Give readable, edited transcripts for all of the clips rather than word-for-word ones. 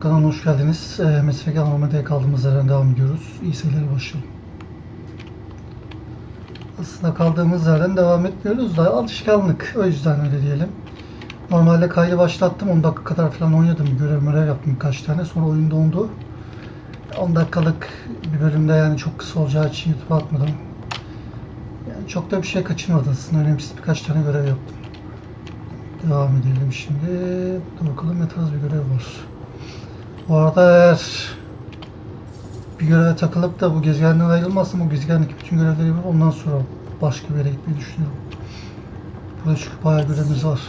Kanalıma hoş geldiniz. Meslek Andromeda'ya kaldığımız yerden devam ediyoruz. İyi seyirler, başlayalım. Aslında kaldığımız yerden devam etmiyoruz da alışkanlık. O yüzden öyle diyelim. Normalde kaydı başlattım. 10 dakika kadar falan oynadım. Görev yaptım birkaç tane. Sonra oyun dondu. 10 dakikalık bir bölümde, yani çok kısa olacağı için YouTube'a atmadım. Yani çok da bir şey kaçırmadı aslında. Önemsiz birkaç tane görev yaptım. Devam edelim şimdi. Dur bakalım ne tarz bir görev var. Bu arada eğer bir göreve takılıp da bu gezegenden ayrılmazsam o gezegendeki bütün görevleri yapıp ondan sonra başka bir yere gitmeyi düşünüyorum. Burada çünkü bayağı görevimiz var.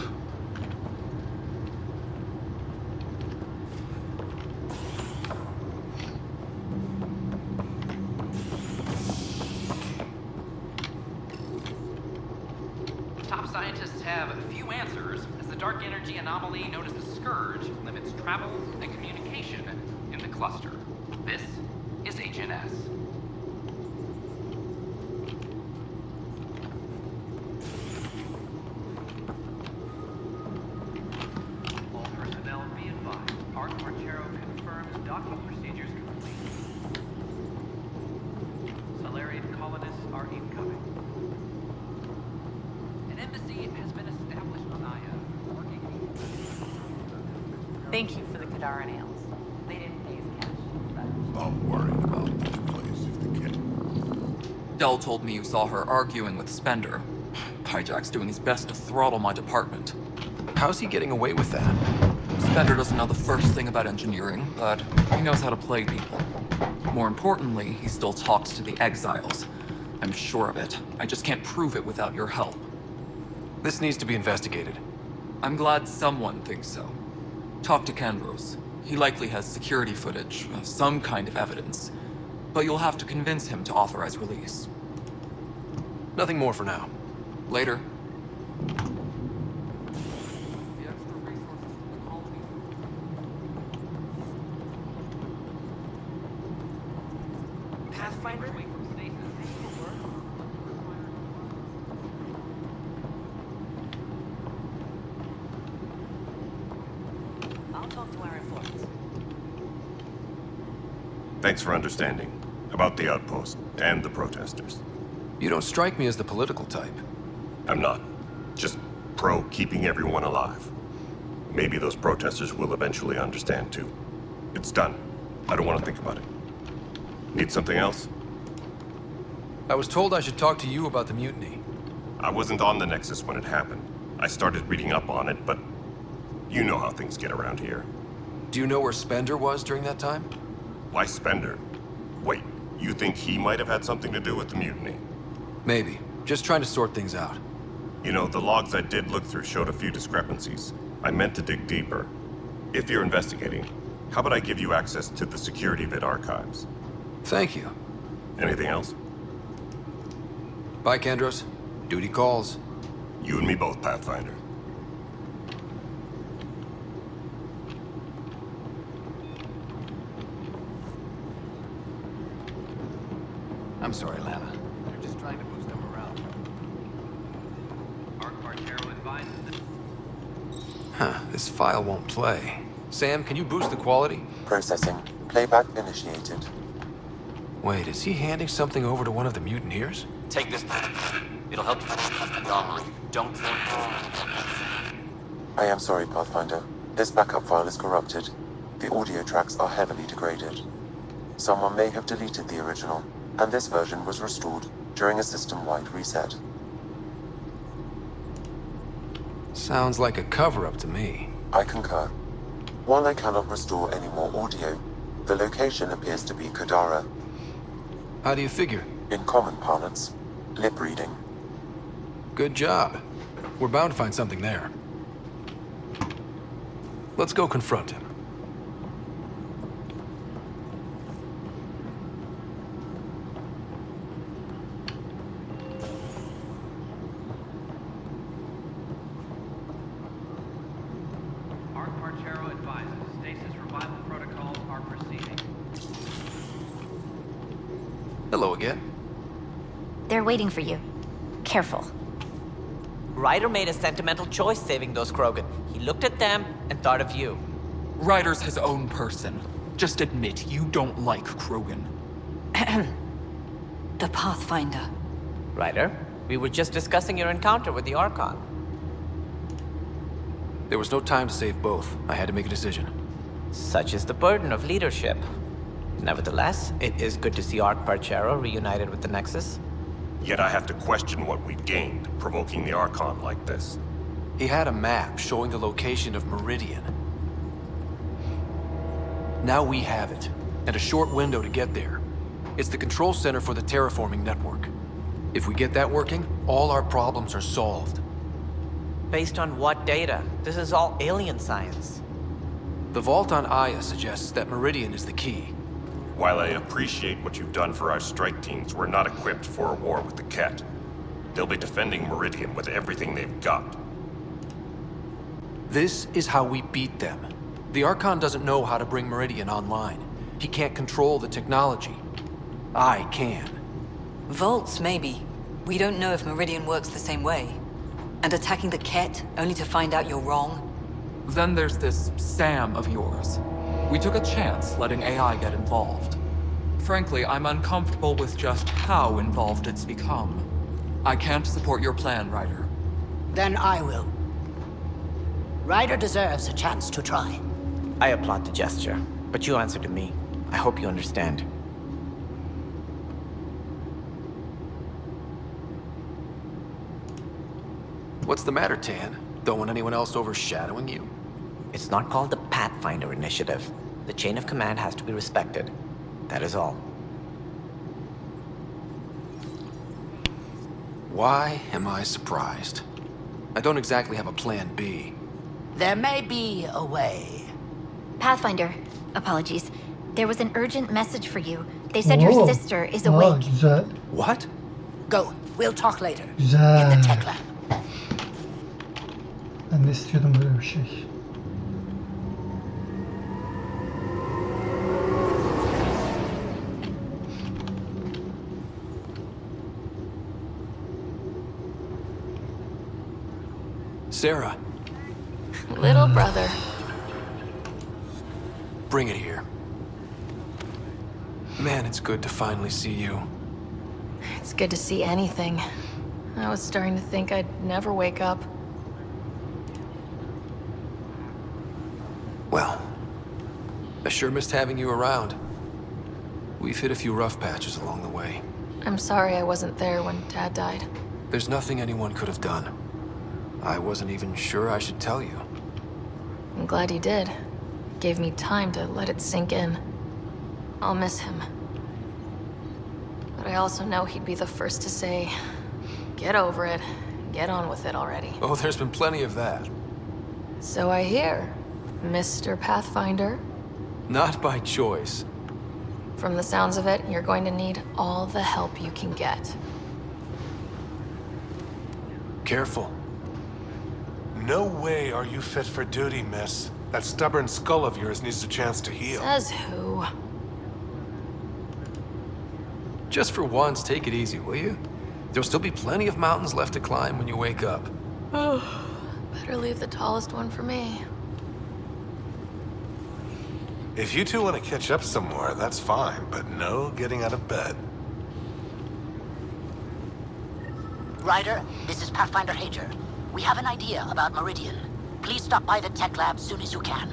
Top scientists have few answers as the dark energy anomaly known as the Scourge limits travel and communication in the cluster. This is HNS. All personnel be advised. Art Marchero confirms docking procedures complete. Solarian colonists are incoming. An embassy has been established on Aya, working. Thank you for the Kadara nails. They didn't pay us cash. I'm worried about this place if they can. Dell told me you saw her arguing with Spender. Hijack's doing his best to throttle my department. How's he getting away with that? Spender doesn't know the first thing about engineering, but he knows how to play people. More importantly, he still talks to the exiles. I'm sure of it. I just can't prove it without your help. This needs to be investigated. I'm glad someone thinks so. Talk to Kandros. He likely has security footage, some kind of evidence. But you'll have to convince him to authorize release. Nothing more for now. Later. Pathfinder? I'll talk to our informants. Thanks for understanding about the outpost and the protesters. You don't strike me as the political type. I'm not. Just pro keeping everyone alive. Maybe those protesters will eventually understand too. It's done. I don't want to think about it. Need something else? I was told I should talk to you about the mutiny. I wasn't on the Nexus when it happened. I started reading up on it, but you know how things get around here. Do you know where Spender was during that time? Why Spender? Wait, you think he might have had something to do with the mutiny? Maybe. Just trying to sort things out. You know, the logs I did look through showed a few discrepancies. I meant to dig deeper. If you're investigating, how about I give you access to the security vid archives? Thank you. Anything else? Bye, Kandros. Duty calls. You and me both, Pathfinder. I'm sorry, Lana. They're just trying to boost them around. Art Marchero advises that Huh, this file won't play. Sam, can you boost the quality? Processing. Playback initiated. Wait, is he handing something over to one of the mutineers? Take this. It'll help you find the anomaly. Don't. I am sorry, Pathfinder. This backup file is corrupted. The audio tracks are heavily degraded. Someone may have deleted the original, and this version was restored during a system-wide reset. Sounds like a cover-up to me. I concur. While I cannot restore any more audio, the location appears to be Kadara. How do you figure? In common parlance, lip reading. Good job. We're bound to find something there. Let's go confront him. Art Marchero advises stasis revival protocols are proceeding. Hello again. They're waiting for you. Careful. Ryder made a sentimental choice saving those Krogan. He looked at them and thought of you. Ryder's his own person. Just admit you don't like Krogan. The Pathfinder. Ryder, we were just discussing your encounter with the Archon. There was no time to save both. I had to make a decision. Such is the burden of leadership. Nevertheless, it is good to see Arch Parchero reunited with the Nexus. Yet I have to question what we've gained, provoking the Archon like this. He had a map showing the location of Meridian. Now we have it, and a short window to get there. It's the control center for the terraforming network. If we get that working, all our problems are solved. Based on what data? This is all alien science. The vault on Aya suggests that Meridian is the key. While I appreciate what you've done for our strike teams, we're not equipped for a war with the Ket. They'll be defending Meridian with everything they've got. This is how we beat them. The Archon doesn't know how to bring Meridian online. He can't control the technology. I can. Vaults, maybe. We don't know if Meridian works the same way. And attacking the Ket, only to find out you're wrong? Then there's this Sam of yours. We took a chance letting AI get involved. Frankly, I'm uncomfortable with just how involved it's become. I can't support your plan, Ryder. Then I will. Ryder deserves a chance to try. I applaud the gesture, but you answer to me. I hope you understand. What's the matter, Tan? Don't want anyone else overshadowing you? It's not called the Pathfinder Initiative. The chain of command has to be respected. That is all. Why am I surprised? I don't exactly have a plan B. There may be a way. Pathfinder, apologies. There was an urgent message for you. They said your sister is Aa, awake. güzel. What? Go. We'll talk later. Güzel. In the tech lab. Ben de istiyordum böyle bir şey. Sarah, Little brother. bring it here. Man, it's good to finally see you. It's good to see anything. I was starting to think I'd never wake up. Well, I sure missed having you around. We've hit a few rough patches along the way. I'm sorry I wasn't there when Dad died. There's nothing anyone could have done. I wasn't even sure I should tell you. I'm glad he did. Gave me time to let it sink in. I'll miss him. But I also know he'd be the first to say, get over it, get on with it already. Oh, there's been plenty of that. So I hear, Mr. Pathfinder. Not by choice. From the sounds of it, you're going to need all the help you can get. Careful. No way are you fit for duty, miss. That stubborn skull of yours needs a chance to heal. Says who? Just for once, take it easy, will you? There'll still be plenty of mountains left to climb when you wake up. Oh, better leave the tallest one for me. If you two want to catch up somewhere, that's fine, but no getting out of bed. Ryder, this is Pathfinder Hager. We have an idea about Meridian. Please stop by the tech lab soon as you can.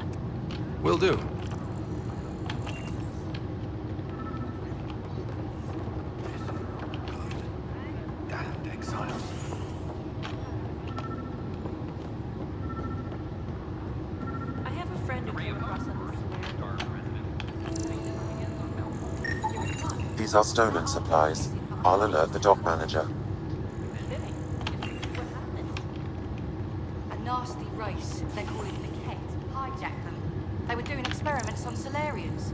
Will do. Damned exiles. I have a friend who came across These are stolen supplies. I'll alert the dock manager. A nasty race, they're calling the Ket, hijacked them. They were doing experiments on Solarians.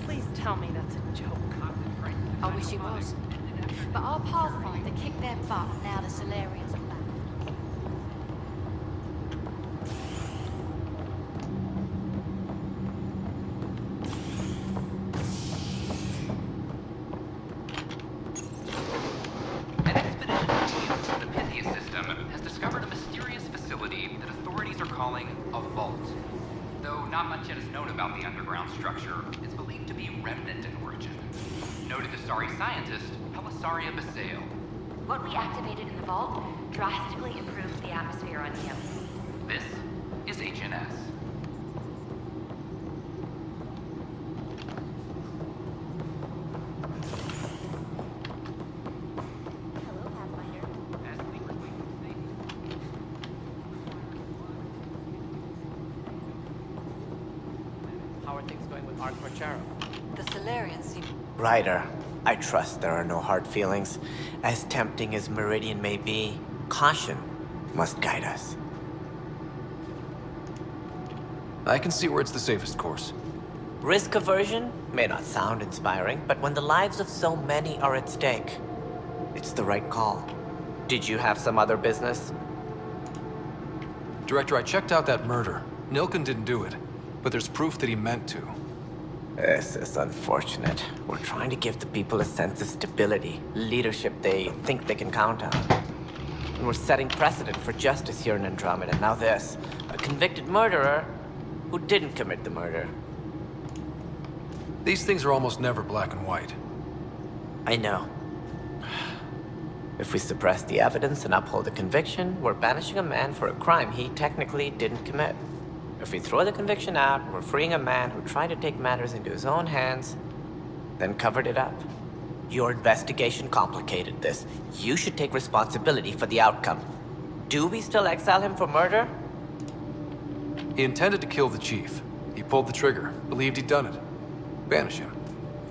Please tell me that's a joke. I wish it was. But our Pathfinder kicked their butt, now the Solarians are back. An expedition to the Pythia system has discovered a mysterious facility that authorities are calling a vault. Though not much structure is believed to be remnant in origin. Noted Asari scientist Pelisaria Basale. What we activated in the vault drastically improved the atmosphere on Neo. This is HNS. Hello, Pathfinder. As the request states, How are things going with Ark Porchero? The Solarians seem... Ryder, I trust there are no hard feelings. As tempting as Meridian may be, caution must guide us. I can see where it's the safest course. Risk aversion may not sound inspiring, but when the lives of so many are at stake, it's the right call. Did you have some other business? Director, I checked out that murder. Nilken didn't do it, but there's proof that he meant to. This is unfortunate. We're trying to give the people a sense of stability, leadership they think they can count on. And we're setting precedent for justice here in Andromeda. Now this, a convicted murderer who didn't commit the murder. These things are almost never black and white. I know. If we suppress the evidence and uphold the conviction, we're banishing a man for a crime he technically didn't commit. If we throw the conviction out, we're freeing a man who tried to take matters into his own hands, then covered it up. Your investigation complicated this. You should take responsibility for the outcome. Do we still exile him for murder? He intended to kill the chief. He pulled the trigger, believed he'd done it. Banish him.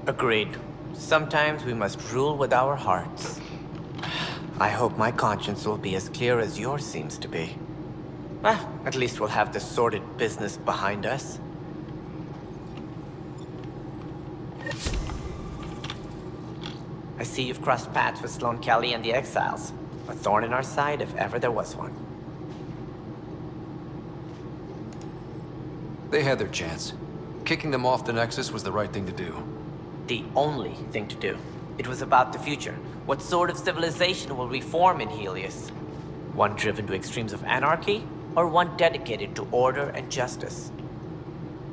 Agreed. Sometimes we must rule with our hearts. I hope my conscience will be as clear as yours seems to be. Well, at least we'll have the sordid business behind us. I see you've crossed paths with Sloan Kelly and the Exiles. A thorn in our side if ever there was one. They had their chance. Kicking them off the Nexus was the right thing to do. The only thing to do. It was about the future. What sort of civilization will we form in Helios? One driven to extremes of anarchy, or one dedicated to order and justice?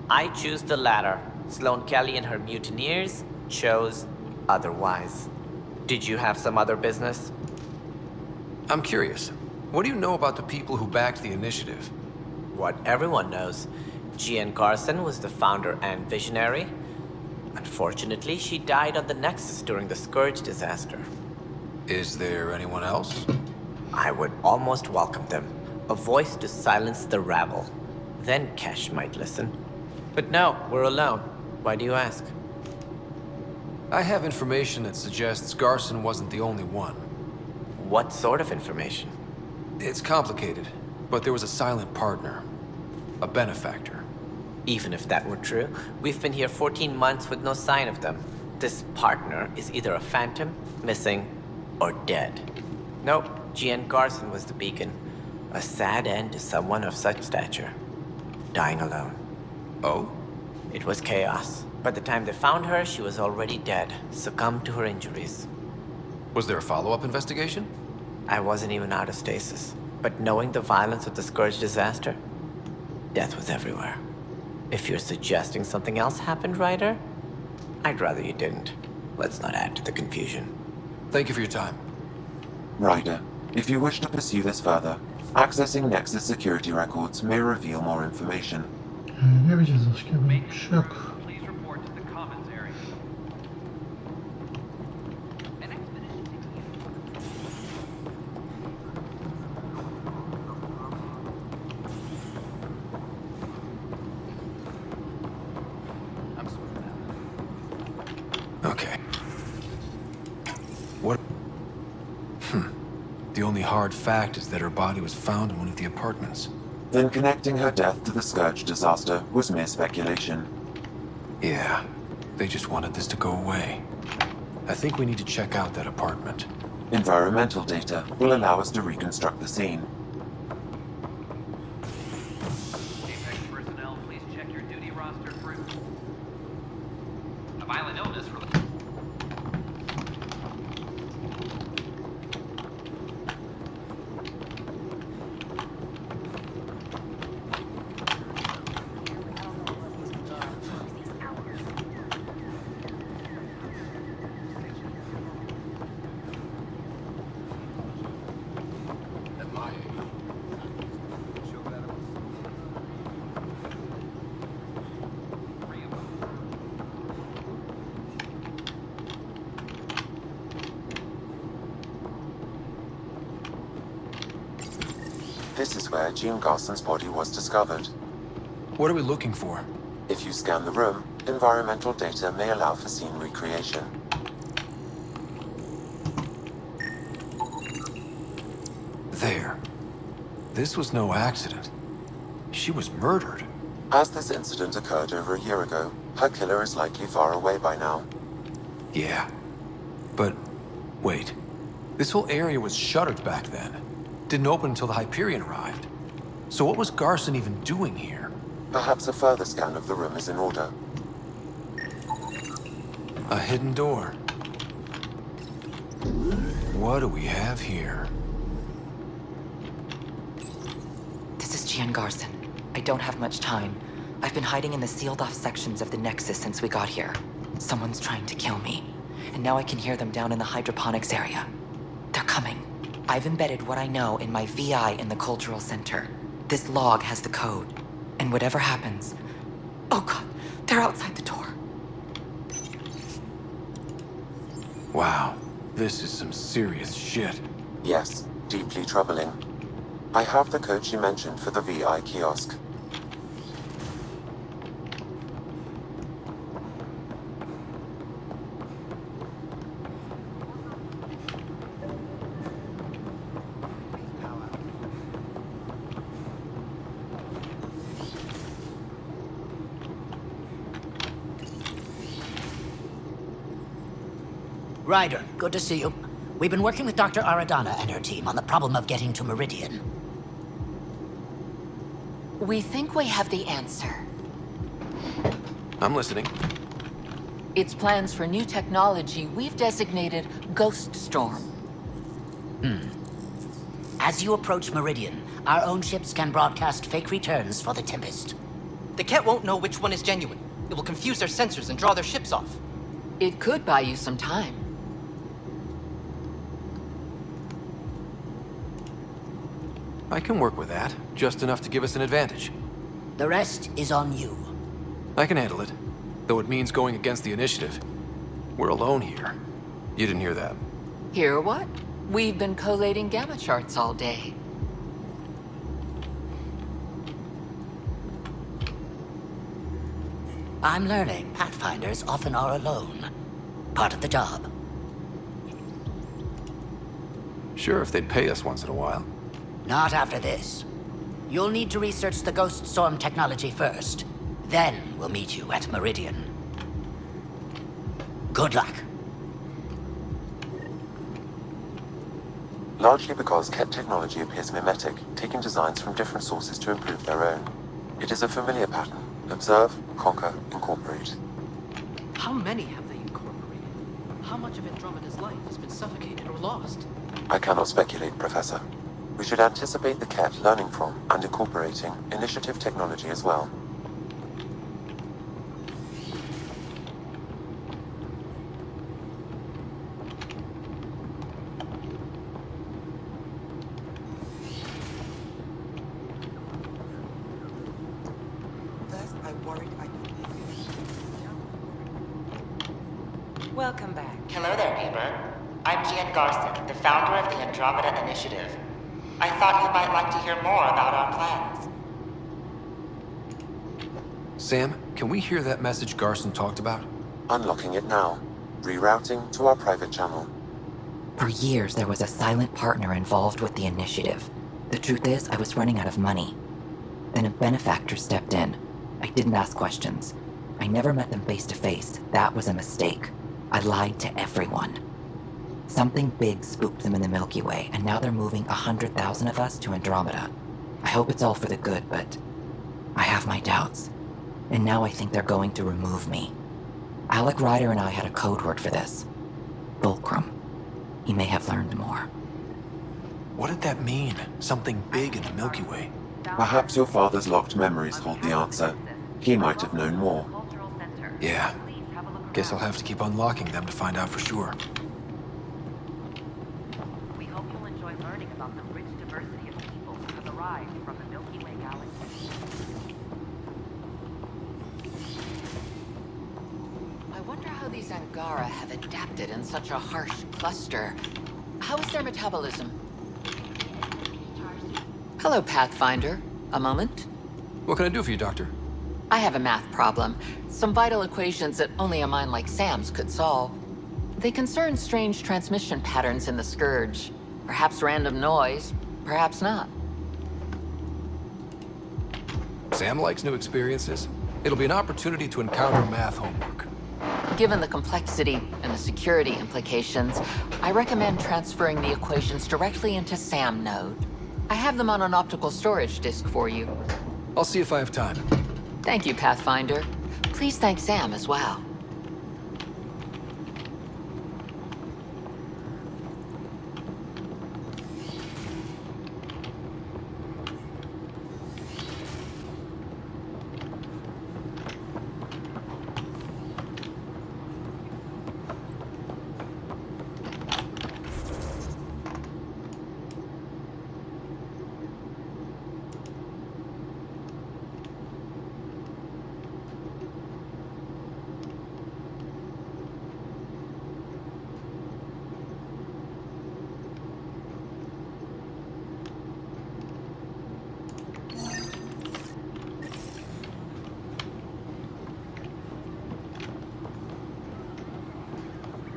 I choose the latter. Sloan Kelly and her mutineers chose otherwise. Did you have some other business? I'm curious. What do you know about the people who backed the initiative? What everyone knows. Jean Carson was the founder and visionary. Unfortunately, she died on the Nexus during the Scourge disaster. Is there anyone else? I would almost welcome them. A voice to silence the rabble. Then Kesh might listen. But no, we're alone. Why do you ask? I have information that suggests Garson wasn't the only one. What sort of information? It's complicated, but there was a silent partner. A benefactor. Even if that were true, we've been here 14 months with no sign of them. This partner is either a phantom, missing, or dead. Nope, Jean Garson was the beacon. A sad end to someone of such stature. Dying alone. Oh? It was chaos. By the time they found her, she was already dead, succumbed to her injuries. Was there a follow-up investigation? I wasn't even out of stasis. But knowing the violence of the Scourge disaster, death was everywhere. If you're suggesting something else happened, Ryder, I'd rather you didn't. Let's not add to the confusion. Thank you for your time. Ryder, if you wish to pursue this further, accessing Nexus security records may reveal more information. Ne yapacağız başka bir şey yok. please report to the commons area. An expedition I'm sorry about that. Okay. What? The only hard fact is that her body was found in one of the apartments. Then connecting her death to the Scourge disaster was mere speculation. Yeah, they just wanted this to go away. I think we need to check out that apartment. Environmental data will allow us to reconstruct the scene. Apex personnel, please check your duty roster for a violent illness. This is where Jean Garson's body was discovered. What are we looking for? If you scan the room, environmental data may allow for scene recreation. There. This was no accident. She was murdered. As this incident occurred over a year ago, her killer is likely far away by now. Yeah. But, wait. This whole area was shuttered back then. Didn't open until the Hyperion arrived. So what was Garson even doing here? Perhaps a further scan of the room is in order. A hidden door. What do we have here? This is Gian Garson. I don't have much time. I've been hiding in the sealed-off sections of the Nexus since we got here. Someone's trying to kill me. And now I can hear them down in the hydroponics area. They're coming. I've embedded what I know in my VI in the Cultural Center. This log has the code. And whatever happens... Oh god, they're outside the door. Wow, this is some serious shit. Yes, deeply troubling. I have the code she mentioned for the VI kiosk. Ryder, good to see you. We've been working with Dr. Aradana and her team on the problem of getting to Meridian. We think we have the answer. I'm listening. It's plans for new technology we've designated Ghost Storm. As you approach Meridian, our own ships can broadcast fake returns for the Tempest. The Ket won't know which one is genuine. It will confuse their sensors and draw their ships off. It could buy you some time. I can work with that. Just enough to give us an advantage. The rest is on you. I can handle it. Though it means going against the initiative. We're alone here. You didn't hear that. Hear what? We've been collating gamma charts all day. I'm learning Pathfinders often are alone. Part of the job. Sure, if they'd pay us once in a while. Not after this. You'll need to research the Ghost Storm technology first. Then we'll meet you at Meridian. Good luck. Largely because Ket technology appears mimetic, taking designs from different sources to improve their own. It is a familiar pattern. Observe, conquer, incorporate. How many have they incorporated? How much of Andromeda's life has been suffocated or lost? I cannot speculate, Professor. We should anticipate the Ket learning from and incorporating initiative technology as well. Welcome back. Hello there, Gamer. I'm Gian Garson, the founder of the Andromeda Initiative. I thought you might like to hear more about our plans. Sam, can we hear that message Garson talked about? Unlocking it now. Rerouting to our private channel. For years, there was a silent partner involved with the initiative. The truth is, I was running out of money. Then a benefactor stepped in. I didn't ask questions. I never met them face to face. That was a mistake. I lied to everyone. Something big spooked them in the Milky Way, and now they're moving 100,000 of us to Andromeda. I hope it's all for the good, but I have my doubts. And now I think they're going to remove me. Alec Ryder and I had a code word for this. Fulcrum. He may have learned more. What did that mean? Something big in the Milky Way? Perhaps your father's locked memories hold the answer. He might have known more. Yeah. Guess I'll have to keep unlocking them to find out for sure. We hope you'll enjoy learning about the rich diversity of people who have arrived from the Milky Way galaxy. I wonder how these Angara have adapted in such a harsh cluster. How is their metabolism? Hello, Pathfinder. A moment? What can I do for you, Doctor? I have a math problem. Some vital equations that only a mind like Sam's could solve. They concern strange transmission patterns in the Scourge. Perhaps random noise, perhaps not. Sam likes new experiences. It'll be an opportunity to encounter math homework. Given the complexity and the security implications, I recommend transferring the equations directly into SAM node. I have them on an optical storage disk for you. I'll see if I have time. Thank you, Pathfinder. Please thank Sam as well.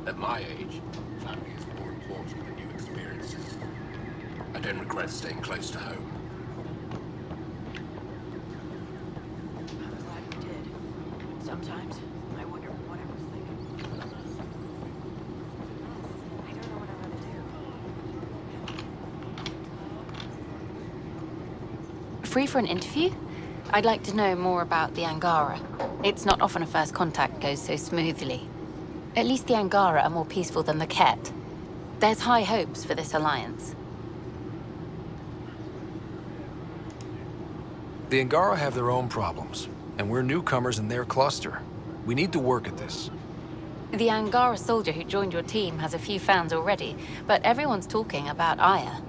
At my age, family is more important than new experiences. I don't regret staying close to home. I'm glad we did. Sometimes I wonder what I was thinking. I don't know what I'm gonna do. Free for an interview? I'd like to know more about the Angara. It's not often a first contact goes so smoothly. At least the Angara are more peaceful than the Ket. There's high hopes for this alliance. The Angara have their own problems, and we're newcomers in their cluster. We need to work at this. The Angara soldier who joined your team has a few fans already, but everyone's talking about Aya.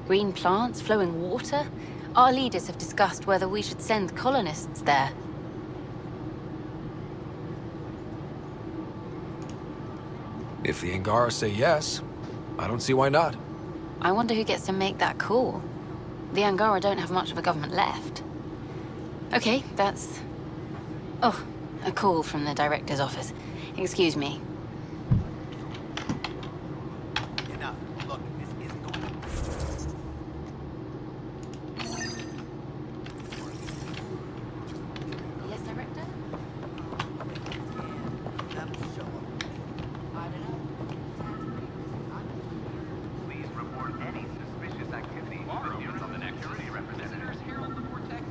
Green plants, flowing water? Our leaders have discussed whether we should send colonists there. If the Angara say yes, I don't see why not. I wonder who gets to make that call. The Angara don't have much of a government left. Okay, that's... Oh, a call from the director's office. Excuse me. Enough. Look, this isn't going to... Yes, director? Please report any suspicious activity to the units on the next security representatives. Herald the vortex.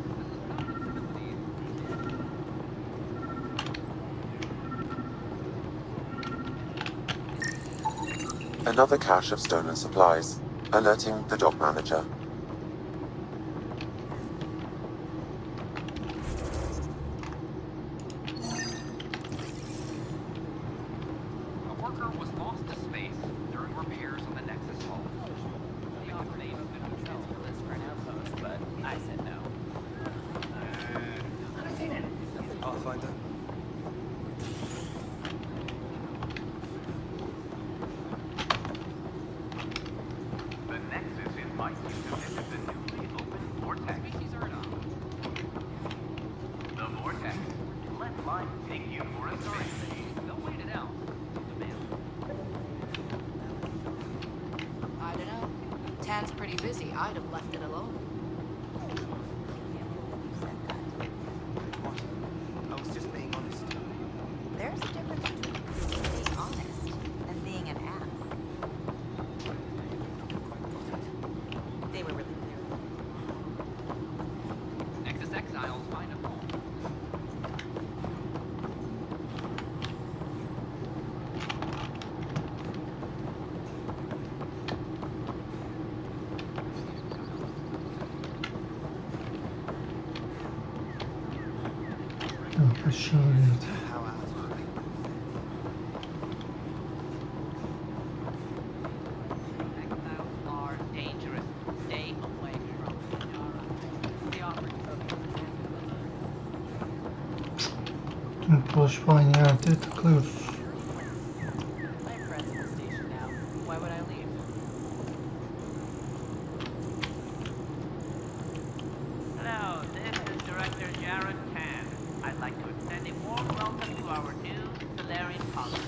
Another cache of stolen supplies, alerting the dock manager. A worker was lost to space during repairs on the Nexus hull. The operative has been withdrawn for this for an outpost, but I said no. I'll find out. The Nexus invites you to visit the newly opened vortex. Species are not. The vortex. Let life take you for a spin. Don't wait it out. I don't know. Tan's pretty busy. I'd have left it alone. I was just being honest. There's a difference between being honest and being an ass. They were really clear. Nexus exiles find a home. Yok, aşağı bir yerde. Exiles are dangerous. Stay away from the operative. Tüm dolaşıp aynı yerde takılıyoruz. My friend's at the station now. Why would I leave? our new Solarian colony.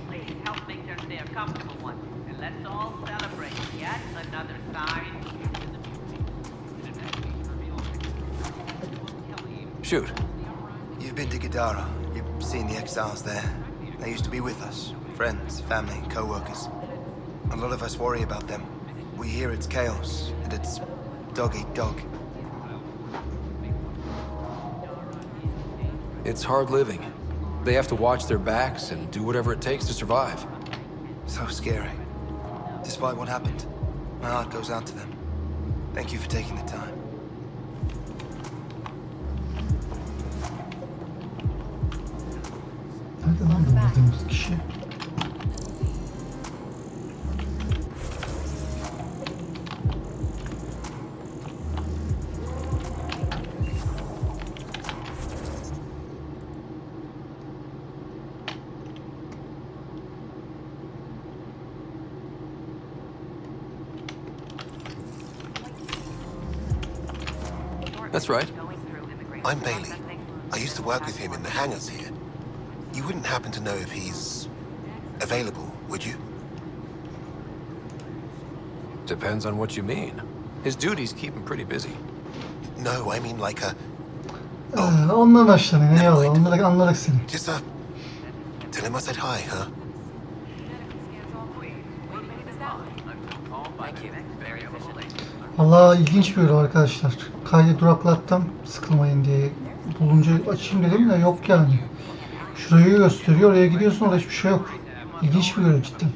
Please help make their stay a comfortable one, and let's all celebrate yet another sign. Shoot. You've been to Gadara. You've seen the exiles there. They used to be with us. Friends, family, co-workers. A lot of us worry about them. We hear it's chaos, and it's dog eat dog. It's hard living. They have to watch their backs and do whatever it takes to survive. So scary. Despite what happened, my heart goes out to them. Thank you for taking the time. Nerede lan bu bulduğumuz kişi? That's right. I'm Bailey. I used to work with him in the hangars here. You wouldn't happen to know if he's available, would you? Depends on what you mean. His duties keep him pretty busy. No, I mean like a... Ondan hoşlanıyor. Eyvallah. Anladık seni. Just tell him I said hi, huh? Vallahi ilginç bir ürün arkadaşlar. Kaydı duraklattım sıkılmayın diye. Bulunca açayım dedim de yok yani. Şurayı gösteriyor, oraya gidiyorsun, orada hiçbir şey yok. İlginç bir ürün cidden.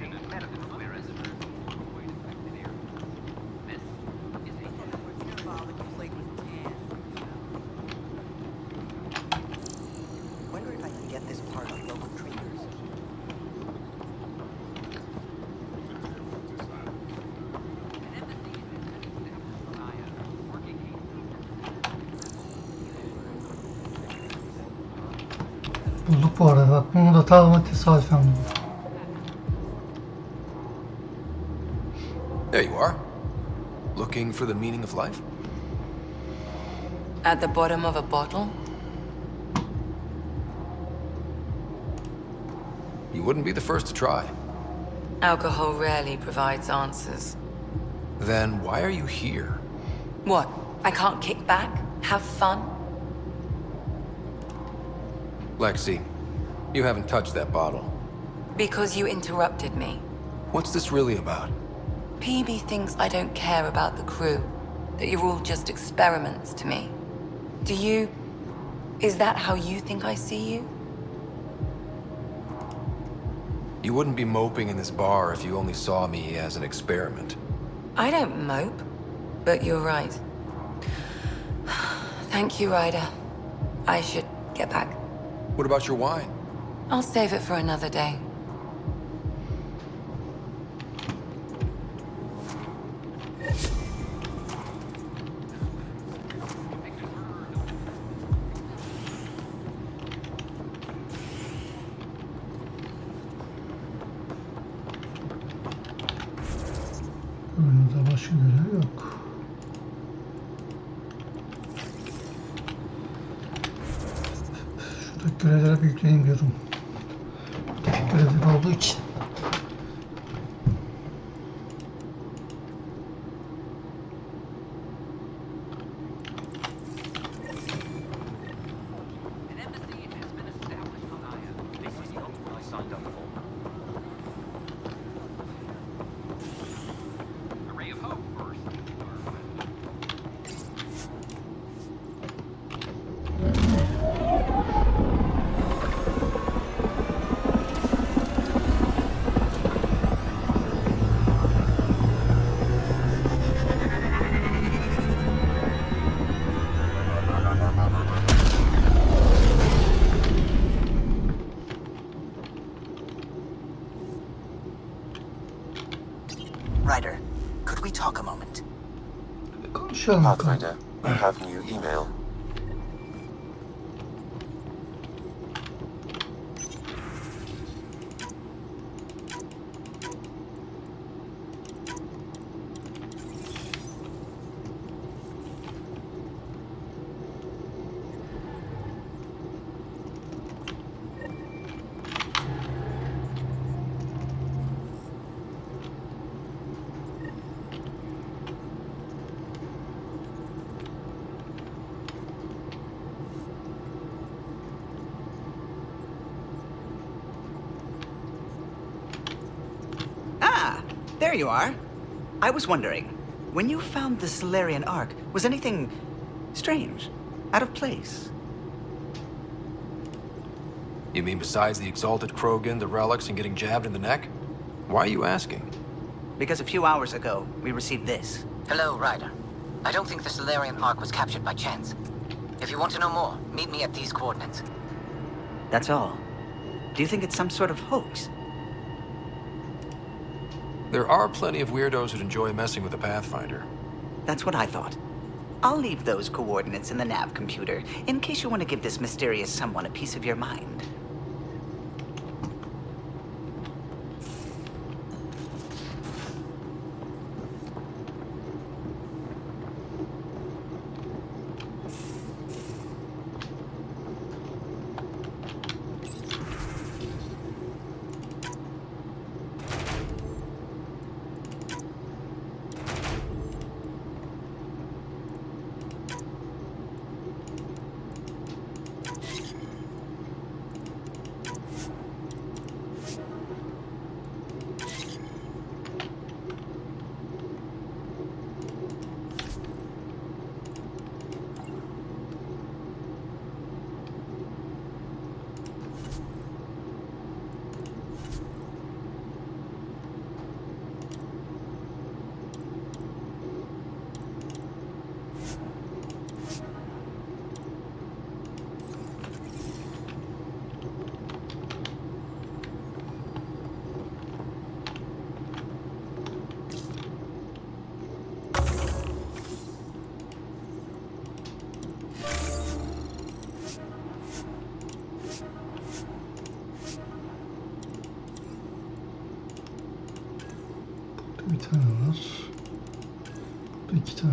Bulduk bu arada, bak bunu da tamamen tesadüfen buldum. There you are. Looking for the meaning of life? At the bottom of a bottle? You wouldn't be the first to try. Alcohol rarely provides answers. Then why are you here? What? I can't kick back? Have fun? Lexi, you haven't touched that bottle. Because you interrupted me. What's this really about? PB thinks I don't care about the crew, that you're all just experiments to me. Do you... Is that how you think I see you? You wouldn't be moping in this bar if you only saw me as an experiment. I don't mope, but you're right. Thank you, Ryder. I should get back. What about your wine? I'll save it for another day. Önümüzde başka görev yok. Şuradaki görevlere bir yükleneyim diyorum. Buradaki görevler olduğu için. Ryder, could we talk a moment? Pathfinder, you have new email. There you are. I was wondering, when you found the Solarian Ark, was anything strange? Out of place? You mean besides the exalted Krogan, the relics, and getting jabbed in the neck? Why are you asking? Because a few hours ago, we received this. Hello, Ryder. I don't think the Solarian Ark was captured by chance. If you want to know more, meet me at these coordinates. That's all. Do you think it's some sort of hoax? There are plenty of weirdos who'd enjoy messing with a Pathfinder. That's what I thought. I'll leave those coordinates in the nav computer, in case you want to give this mysterious someone a piece of your mind. Bir tane var. Burada 2 tane.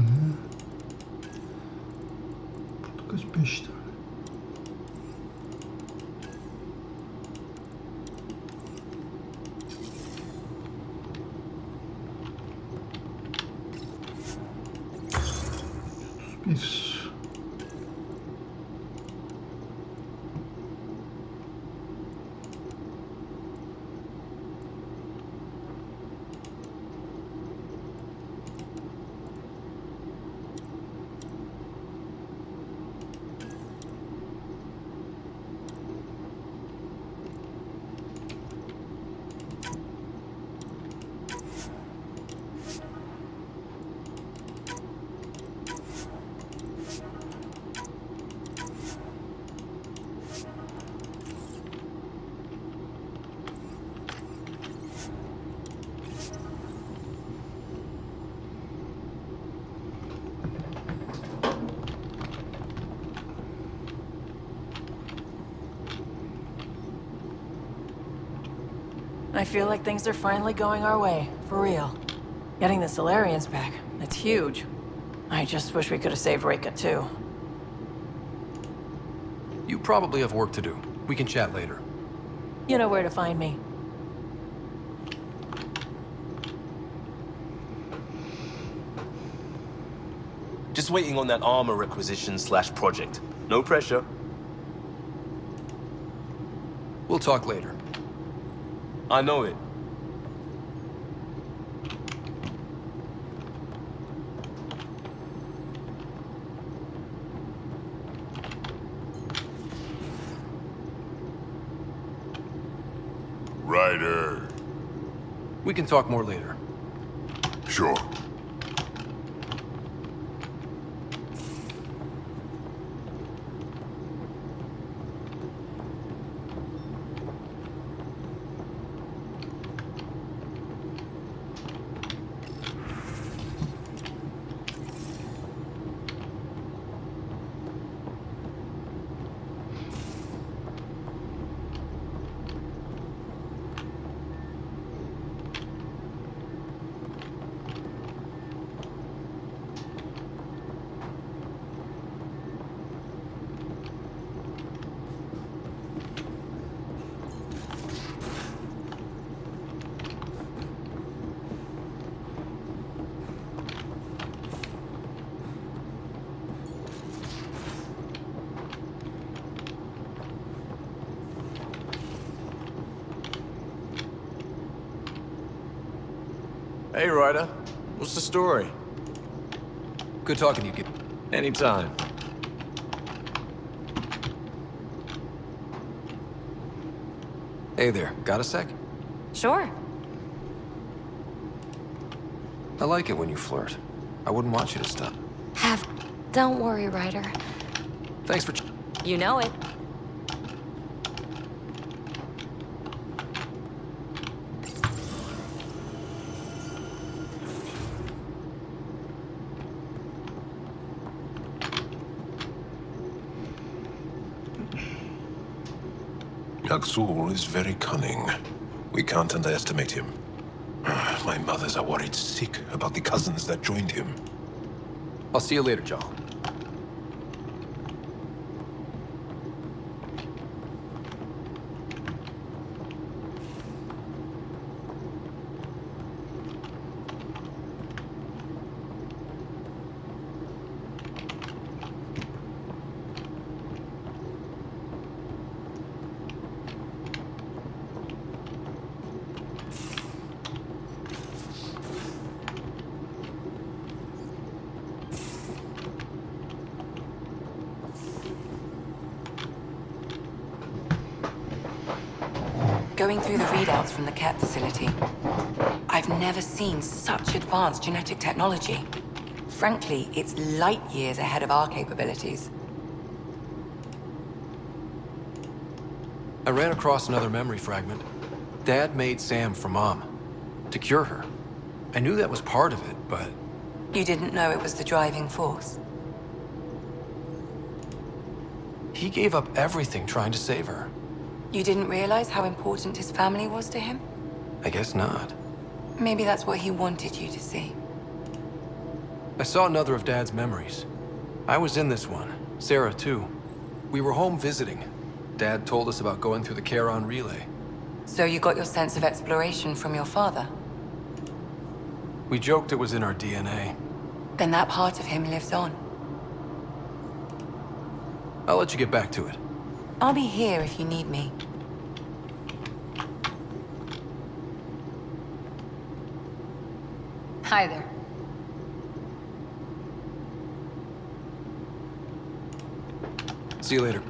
Burada kaç? 5 tane. Bir. I feel like things are finally going our way, for real. Getting the Solarians back, that's huge. I just wish we could have saved Reka too. You probably have work to do. We can chat later. You know where to find me. Just waiting on that armor requisition / project. No pressure. We'll talk later. I know it. Ryder. We can talk more later. Sure. Hey, Ryder. What's the story? Good talking to you, kid. Anytime. Hey there, got a sec? Sure. I like it when you flirt. I wouldn't want you to stop. Don't worry, Ryder. Thanks for... You know it. Yaksul is very cunning. We can't underestimate him. My mothers are worried sick about the cousins that joined him. I'll see you later, John. Going through the readouts from the CAT facility, I've never seen such advanced genetic technology. Frankly, it's light years ahead of our capabilities. I ran across another memory fragment. Dad made Sam for Mom, to cure her. I knew that was part of it, but... You didn't know it was the driving force? He gave up everything trying to save her. You didn't realize how important his family was to him? I guess not. Maybe that's what he wanted you to see. I saw another of Dad's memories. I was in this one. Sarah, too. We were home visiting. Dad told us about going through the Charon relay. So you got your sense of exploration from your father? We joked it was in our DNA. Then that part of him lives on. I'll let you get back to it. I'll be here if you need me. Hi there. See you later.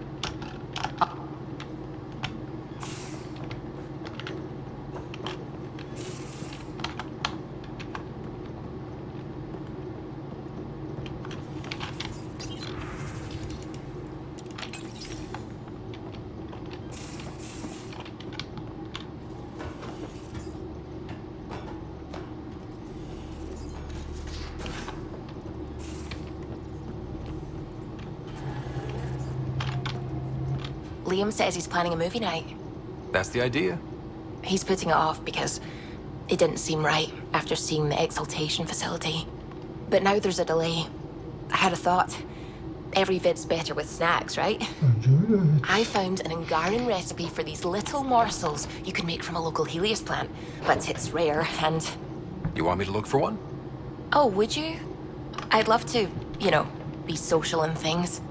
Liam says he's planning a movie night. That's the idea. He's putting it off because it didn't seem right after seeing the exaltation facility. But now there's a delay. I had a thought. Every vid's better with snacks, right? I found an Angaran recipe for these little morsels you can make from a local Helios plant, but it's rare and... You want me to look for one? Oh, would you? I'd love to, you know, be social and things.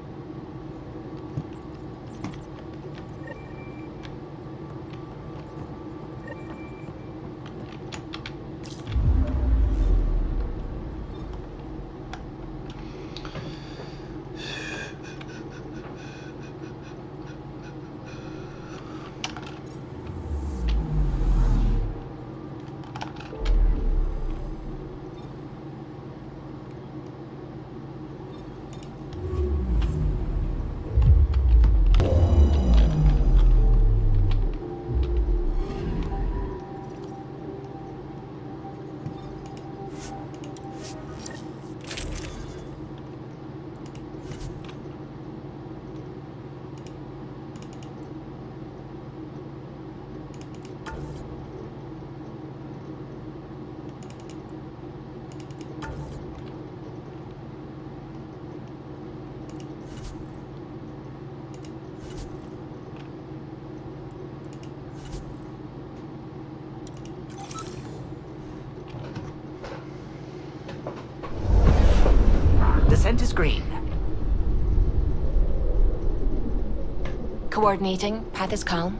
Descent is green. Coordinating. Path is calm.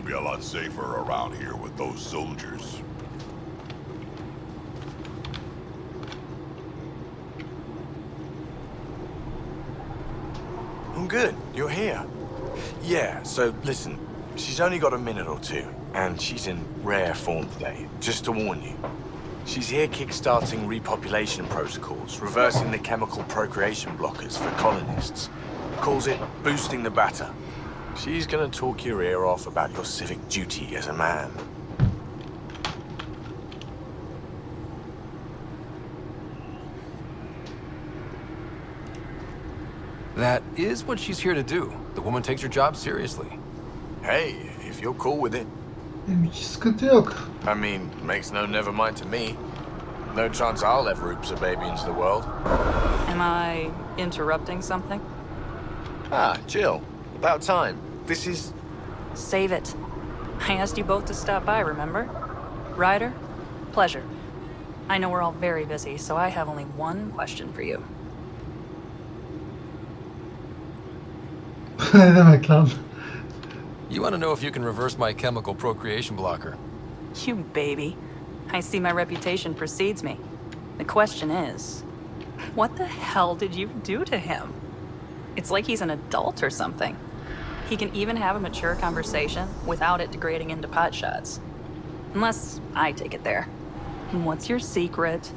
be a lot safer around here with those soldiers. I'm good. You're here. Yeah, so listen. She's only got a minute or two, and she's in rare form today, just to warn you. She's here kickstarting repopulation protocols, reversing the chemical procreation blockers for colonists. Calls it boosting the batter. She's gonna talk your ear off about your civic duty as a man. That is what she's here to do. The woman takes her job seriously. Hey, if you're cool with it. Benim hiç sıkıntı yok. I mean, makes no never mind to me. No chance I'll ever oops a baby into the world. Am I interrupting something? Ah, Jill. About time. This is... Save it. I asked you both to stop by, remember? Ryder, pleasure. I know we're all very busy, so I have only one question for you. Ne demek lan? You want to know if you can reverse my chemical procreation blocker? You baby. I see my reputation precedes me. The question is, what the hell did you do to him? It's like he's an adult or something. He can even have a mature conversation without it degrading into pot shots. Unless I take it there. What's your secret?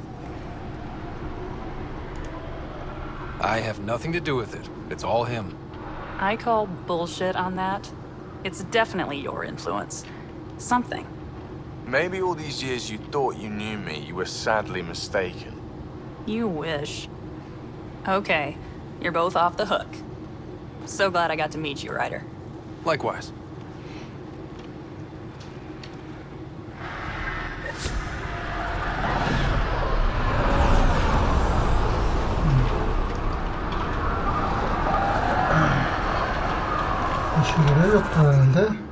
I have nothing to do with it. It's all him. I call bullshit on that. It's definitely your influence. Something. Maybe all these years you thought you knew me, you were sadly mistaken. You wish. Okay, you're both off the hook. So glad I got to meet you, Ryder. Likewise. Başka görev yoktu herhalde.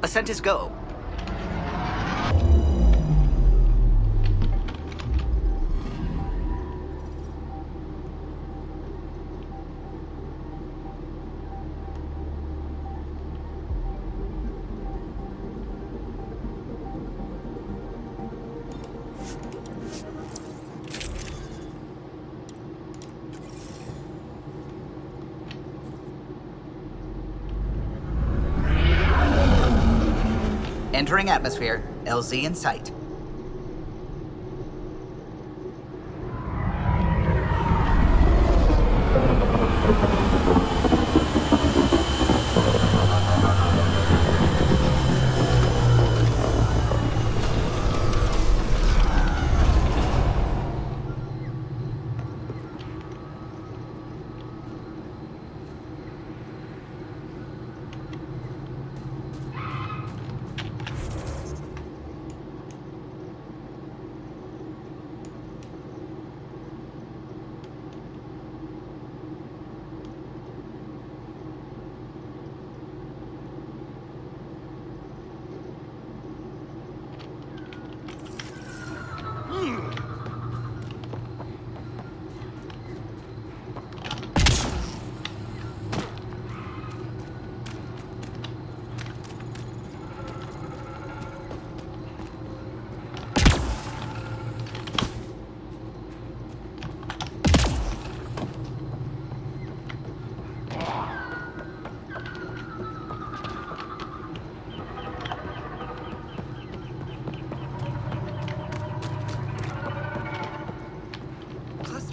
Ascent is go. Entering atmosphere, LZ in sight.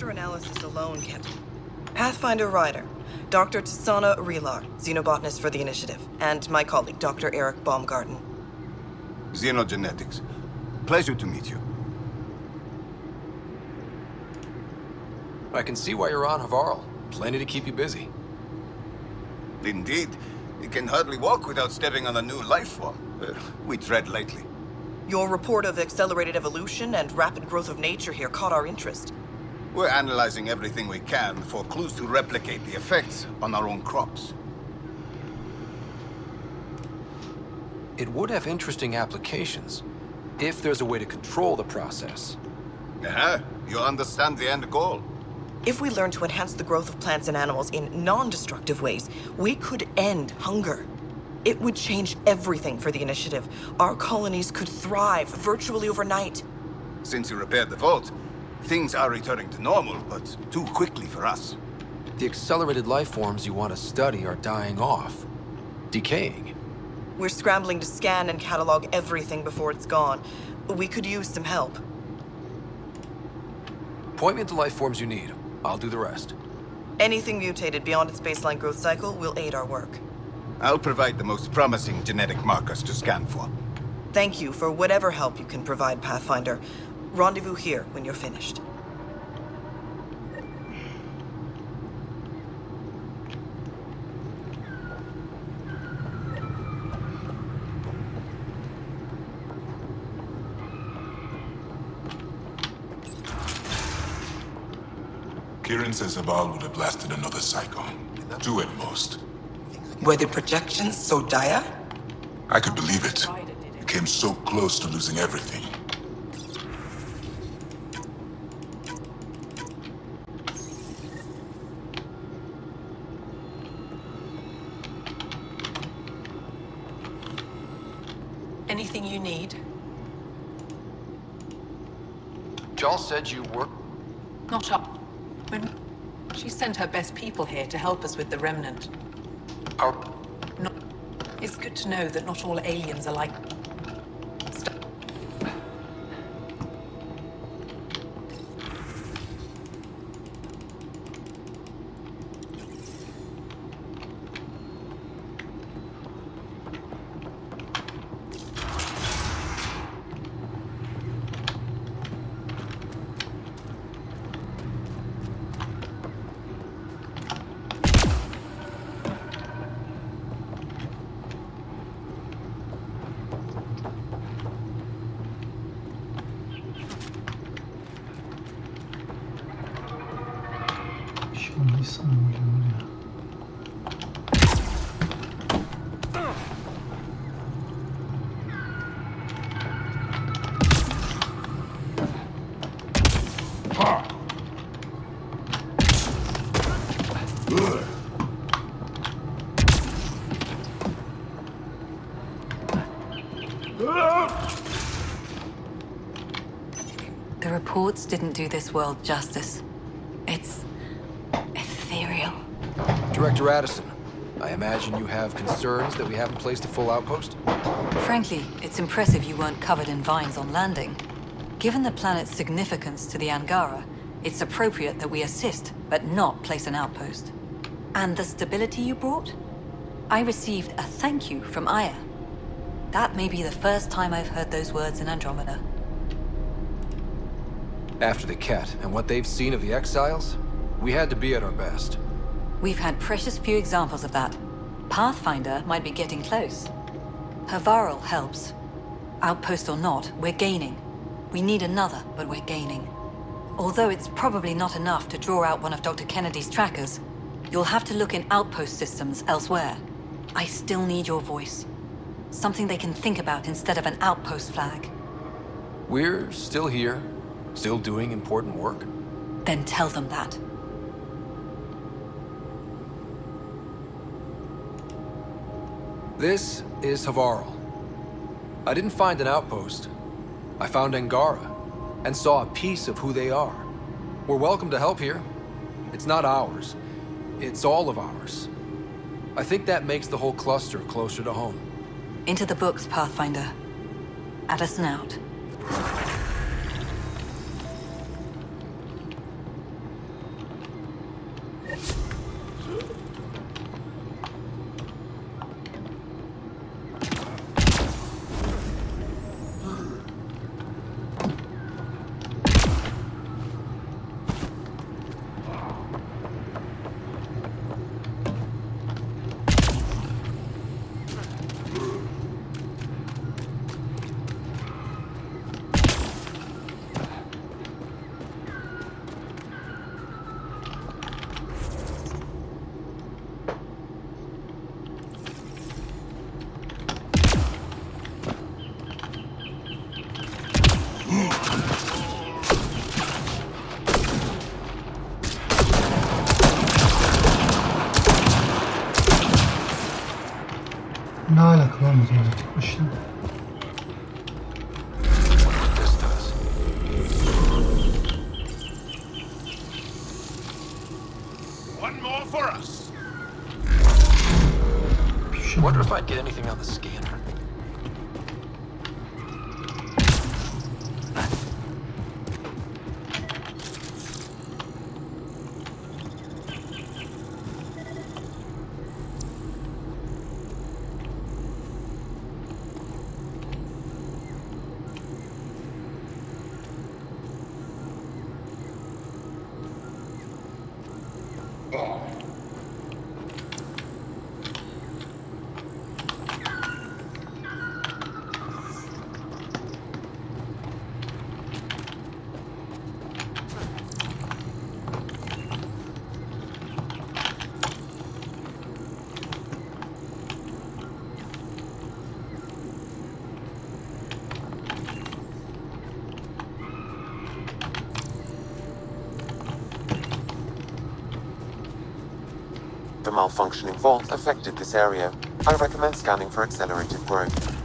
Analysis alone, Captain. Pathfinder Ryder, Dr. Tisana Relar, xenobotanist for the initiative, and my colleague, Dr. Eric Baumgarten. Xenogenetics. Pleasure to meet you. I can see why you're on Havarl. Plenty to keep you busy. Indeed. You can hardly walk without stepping on a new life form. We tread lightly. Your report of accelerated evolution and rapid growth of nature here caught our interest. We're analyzing everything we can for clues to replicate the effects on our own crops. It would have interesting applications if there's a way to control the process. You understand the end goal. If we learn to enhance the growth of plants and animals in non-destructive ways, we could end hunger. It would change everything for the initiative. Our colonies could thrive virtually overnight. Since you repaired the vault, things are returning to normal, but too quickly for us. The accelerated life forms you want to study are dying off, decaying. We're scrambling to scan and catalog everything before it's gone. We could use some help. Point me to life forms you need. I'll do the rest. Anything mutated beyond its baseline growth cycle will aid our work. I'll provide the most promising genetic markers to scan for. Thank you for whatever help you can provide, Pathfinder. Rendezvous here when you're finished. Kieran says Havarl would have lasted another cycle. 2 at most. Were the projections so dire? I could believe it. We came so close to losing everything. Anything you need? Jal said you were... Not up. When she sent her best people here to help us with the Remnant. No. It's good to know that not all aliens are like... The reports didn't do this world justice. It's ethereal. Director Addison, I imagine you have concerns that we haven't placed a full outpost? Frankly, it's impressive you weren't covered in vines on landing. Given the planet's significance to the Angara, it's appropriate that we assist, but not place an outpost. And the stability you brought? I received a thank you from Aya. That may be the first time I've heard those words in Andromeda. After the Ket and what they've seen of the exiles, we had to be at our best. We've had precious few examples of that. Pathfinder might be getting close. Havarl helps. Outpost or not, we're gaining. We need another, but we're gaining. Although it's probably not enough to draw out one of Dr. Kennedy's trackers, you'll have to look in outpost systems elsewhere. I still need your voice. Something they can think about instead of an outpost flag. We're still here, still doing important work. Then tell them that. This is Havarl. I didn't find an outpost. I found Angara, and saw a piece of who they are. We're welcome to help here. It's not ours. It's all of ours. I think that makes the whole cluster closer to home. Into the books, Pathfinder. Addison out. kalmadı öyle tek başına. One more for us. Wonder if I'd get anything on the scanner. The malfunctioning vault affected this area. I recommend scanning for accelerated growth.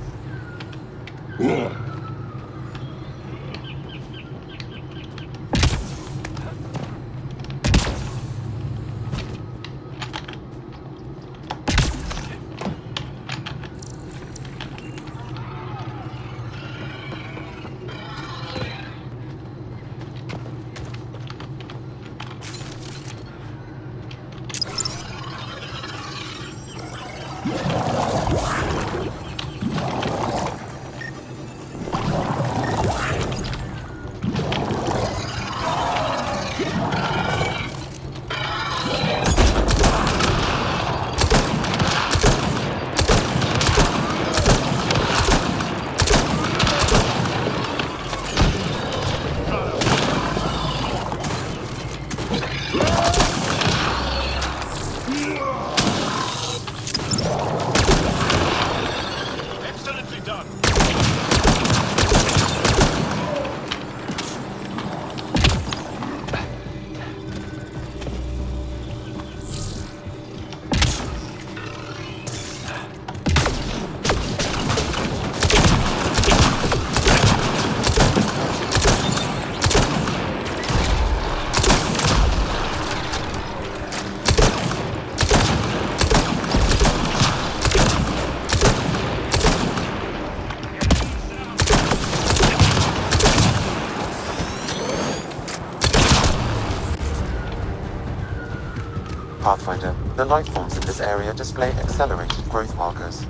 Pathfinder, the life forms in this area display accelerated growth markers.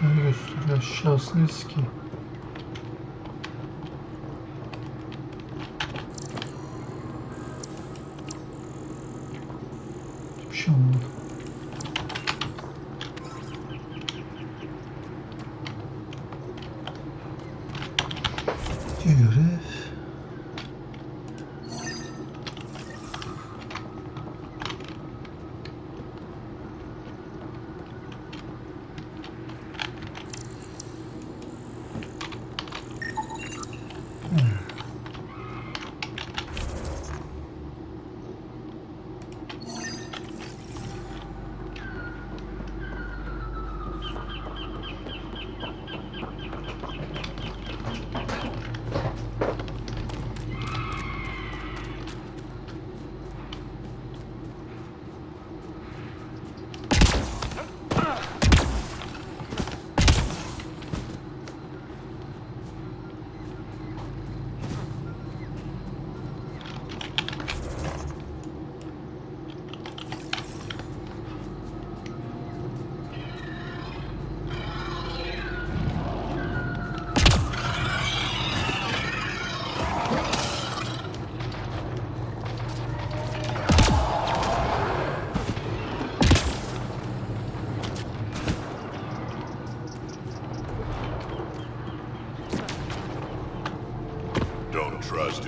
Şöyle gösteriyor. Aşağısı eski. Hiçbir şey olmadı. Görev.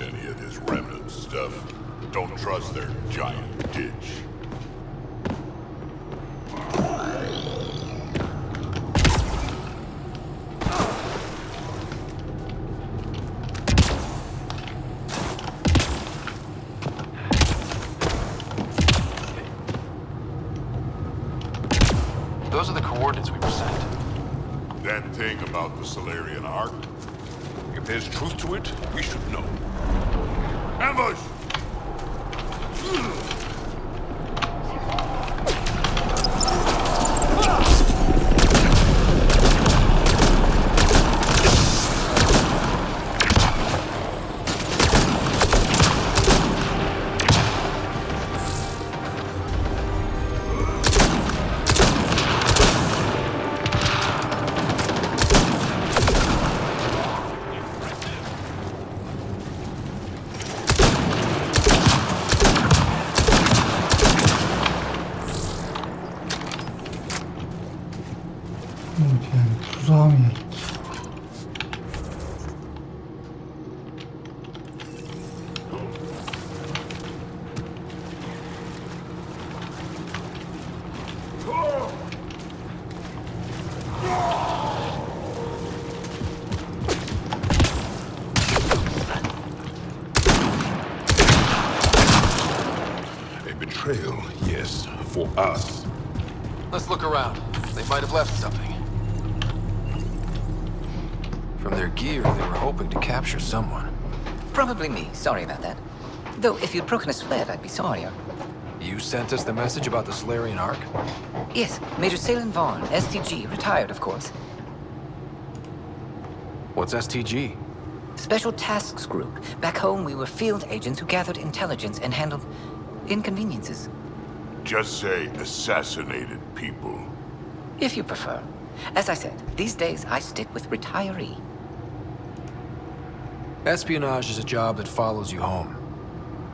any of this remnant stuff. Don't trust their giant ditch. Those are the coordinates we were sent. That thing about the Solarian Ark? If there's truth to it, we should know. Ambush! Evet yani tuzağa mı geldik? A betrayal, yes, for us. Let's look around. They might have left something. From their gear, they were hoping to capture someone. Probably me. Sorry about that. Though, if you'd broken a sweat, I'd be sorrier. You sent us the message about the Solarian Ark? Yes, Major Salin Vaughn, STG, retired, of course. What's STG? Special Tasks Group. Back home, we were field agents who gathered intelligence and handled inconveniences. Just say assassinated people. If you prefer. As I said, these days I stick with retiree. Espionage is a job that follows you home.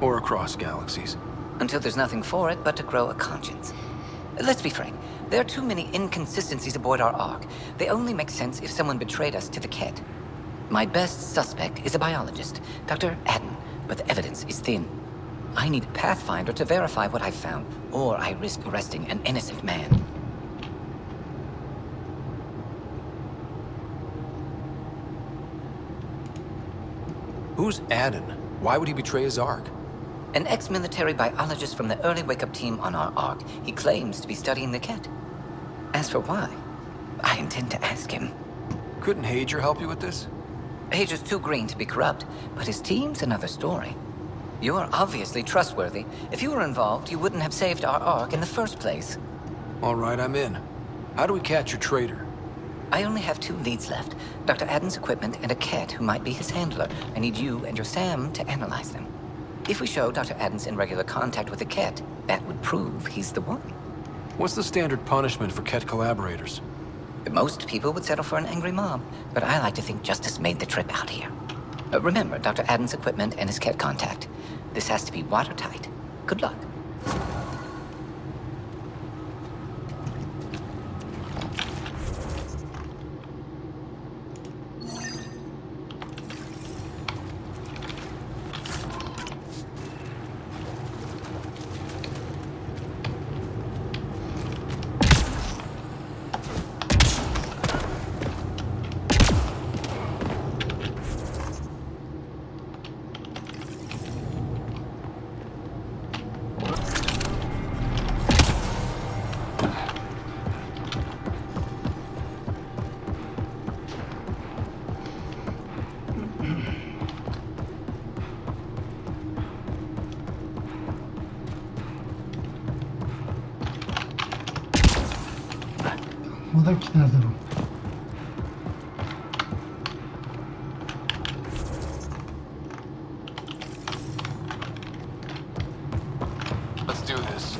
Or across galaxies. Until there's nothing for it but to grow a conscience. Let's be frank. There are too many inconsistencies aboard our Ark. They only make sense if someone betrayed us to the Ket. My best suspect is a biologist, Dr. Adden, but the evidence is thin. I need a Pathfinder to verify what I've found, or I risk arresting an innocent man. Who's Adden? Why would he betray his Ark? An ex-military biologist from the early wake-up team on our Ark. He claims to be studying the Ket. As for why, I intend to ask him. Couldn't Hager help you with this? Hager's too green to be corrupt, but his team's another story. You're obviously trustworthy. If you were involved, you wouldn't have saved our Ark in the first place. All right, I'm in. How do we catch your traitor? I only have 2 leads left. Dr. Adden's equipment and a Ket who might be his handler. I need you and your Sam to analyze them. If we show Dr. Adden's in regular contact with the Ket, that would prove he's the one. What's the standard punishment for Ket collaborators? Most people would settle for an angry mob, but I like to think justice made the trip out here. Remember Dr. Adden's equipment and his Ket contact. This has to be watertight. Good luck. Bakmadım ki nerede bu? Let's do this.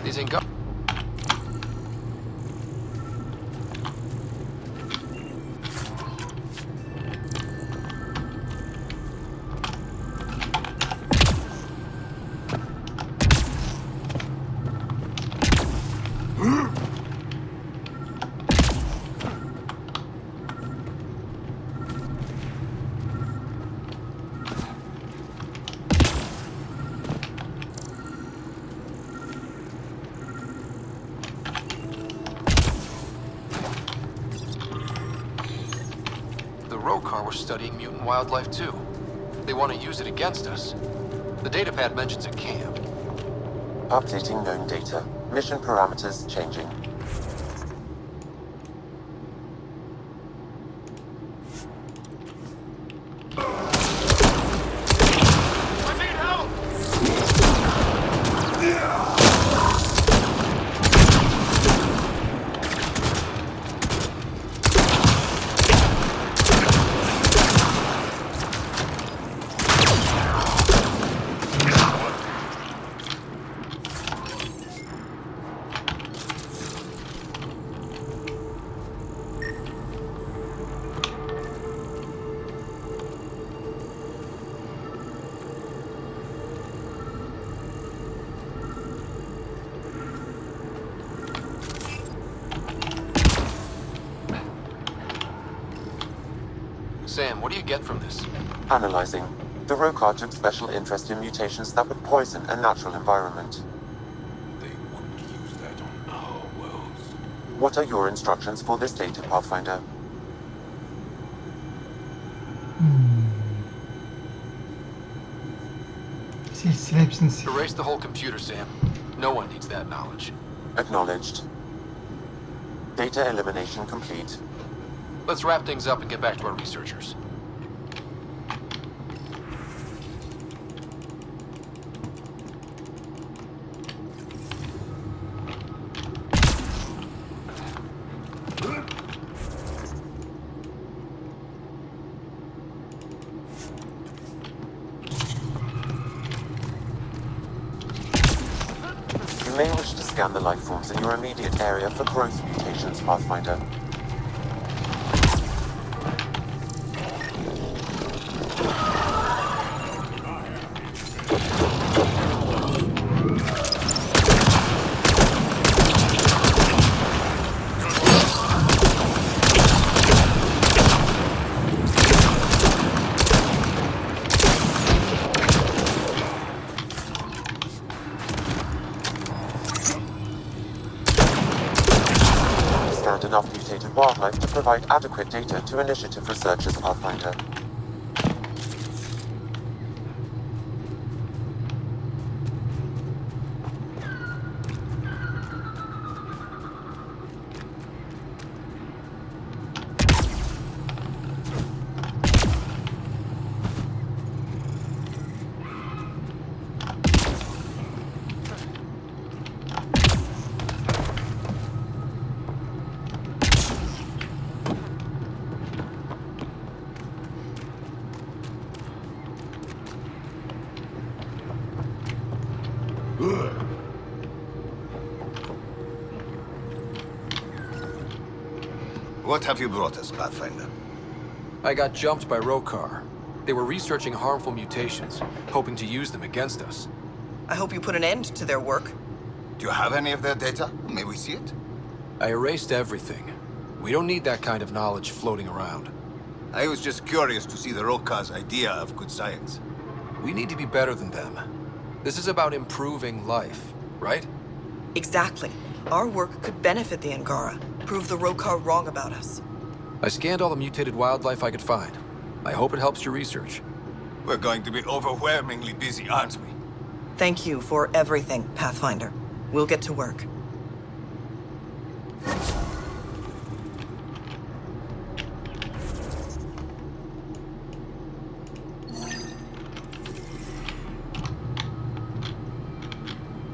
These ain't go. Studying mutant wildlife too. They want to use it against us. The datapad mentions it can. Updating known data. Mission parameters changing. Sam, what do you get from this? Analyzing. The Rokar took special interest in mutations that would poison a natural environment. They wouldn't use that on our worlds. What are your instructions for this data, Pathfinder? Sil hepsini sil. Erase the whole computer, Sam. No one needs that knowledge. Acknowledged. Data elimination complete. Let's wrap things up and get back to our researchers. You may wish to scan the life forms in your immediate area for growth mutations, Pathfinder. Enough mutated wildlife to provide adequate data to initiative researchers, Pathfinder. What have you brought us, Pathfinder? I got jumped by Rokar. They were researching harmful mutations, hoping to use them against us. I hope you put an end to their work. Do you have any of their data? May we see it? I erased everything. We don't need that kind of knowledge floating around. I was just curious to see the Rokar's idea of good science. We need to be better than them. This is about improving life, right? Exactly. Our work could benefit the Angara, prove the Rokar wrong about us. I scanned all the mutated wildlife I could find. I hope it helps your research. We're going to be overwhelmingly busy, aren't we? Thank you for everything, Pathfinder. We'll get to work.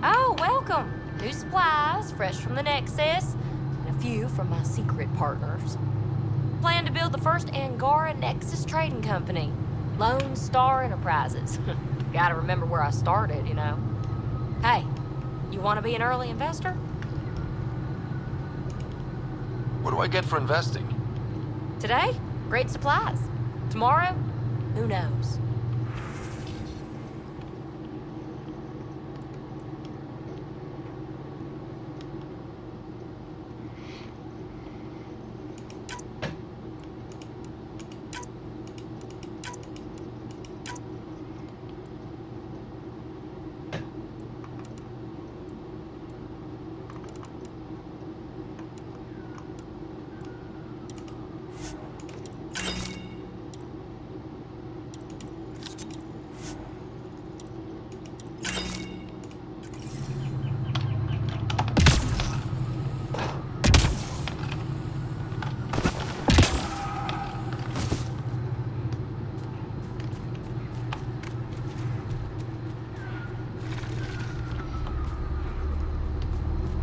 Oh, welcome. New supplies, fresh from the Nexus, and a few from my secret partners. Plan to build the first Angara Nexus trading company. Lone Star Enterprises. Gotta remember where I started, you know. Hey, you You want to be an early investor? What do I get for investing? Today, great supplies. Tomorrow, who knows?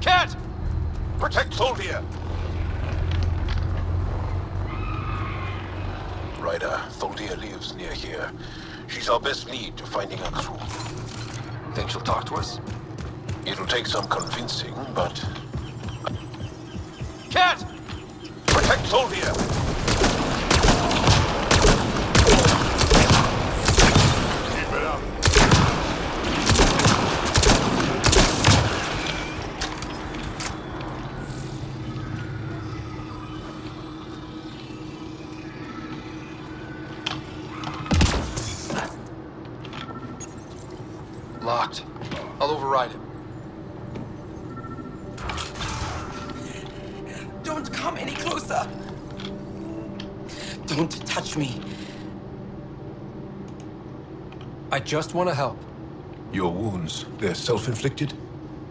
Cat! Protect Soldia! Ryder, Tholdia lives near here. She's our best lead to finding Axel. Think she'll talk to us? It'll take some convincing, but... Cat! Protect Soldia! Keep it up. Locked. I'll override it. Don't come any closer. Don't touch me. I just want to help. Your wounds, they're self-inflicted?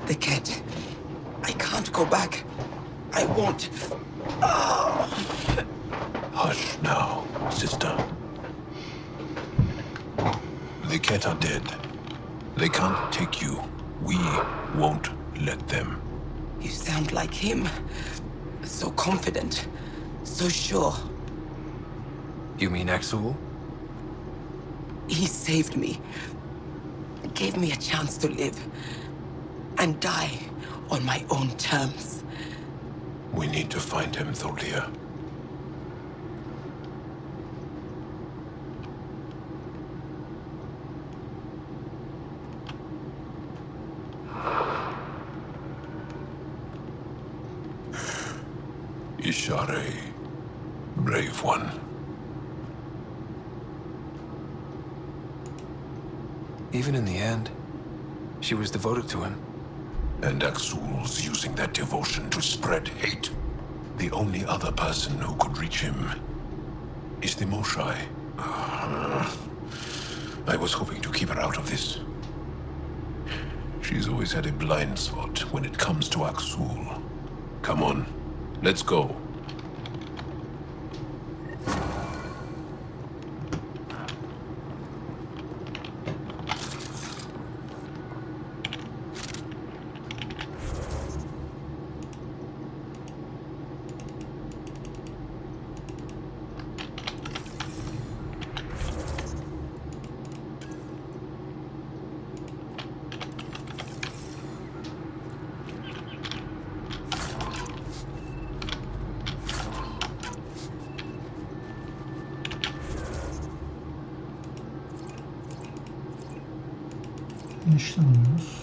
The cat. I can't go back. I won't. Hush now, sister. The cat are dead. They can't take you. We won't let them. You sound like him. So confident. So sure. You mean Axel? He saved me. Gave me a chance to live. And die on my own terms. We need to find him, Tholdia. Ishare, brave one. Even in the end, she was devoted to him. And Axul's using that devotion to spread hate. The only other person who could reach him is the Moshai. I was hoping to keep her out of this. She's always had a blind spot when it comes to Axul. Come on, let's go. İşte buluyoruz.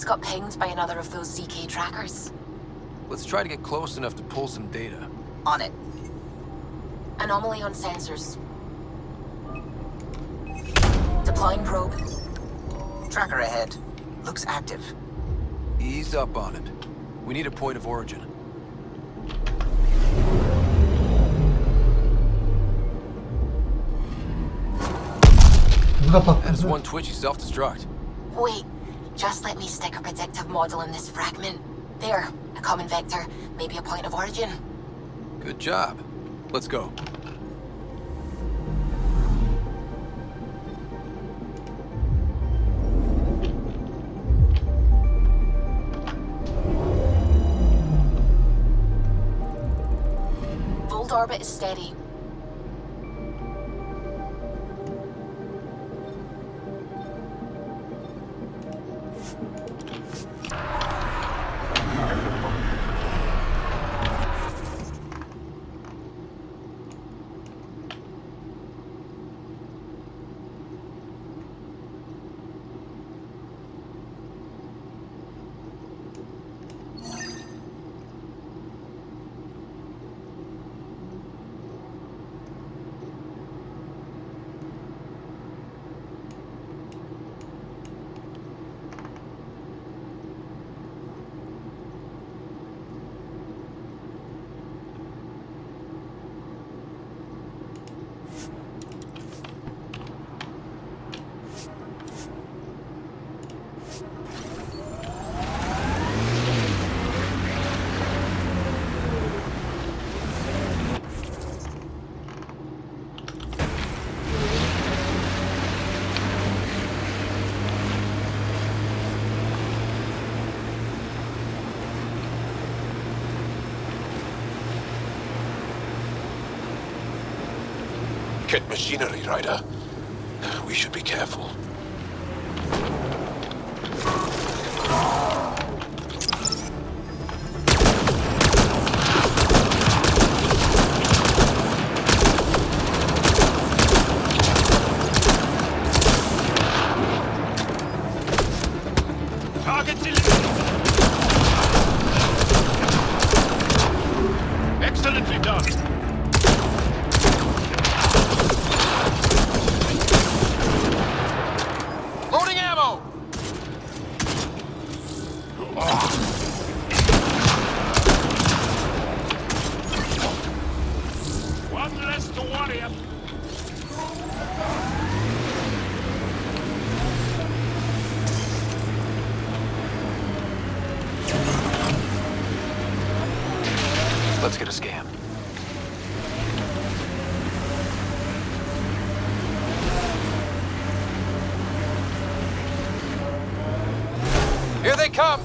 Got pinged by another of those ZK trackers. Let's try to get close enough to pull some data. On it. Anomaly on sensors. Deploying probe. Tracker ahead. Looks active. Ease up on it. We need a point of origin. Hızlı da And it's patladı. one twitchy self-destruct. Wait, just let me stick a predictive model in this fragment. There, a common vector, maybe a point of origin. Good job. Let's go. Fold orbit is steady. Get machinery, Ryder. We should be careful. Target delivered. Excellently done. Loading ammo! One less to worry about. Let's get a scan. Here they come!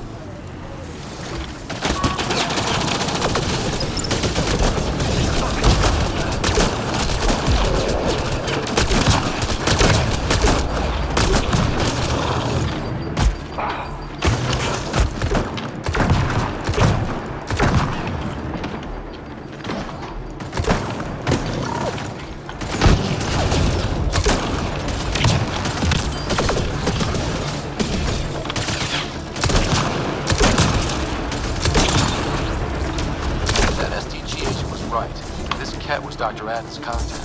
Cat was Dr. Adams' contact.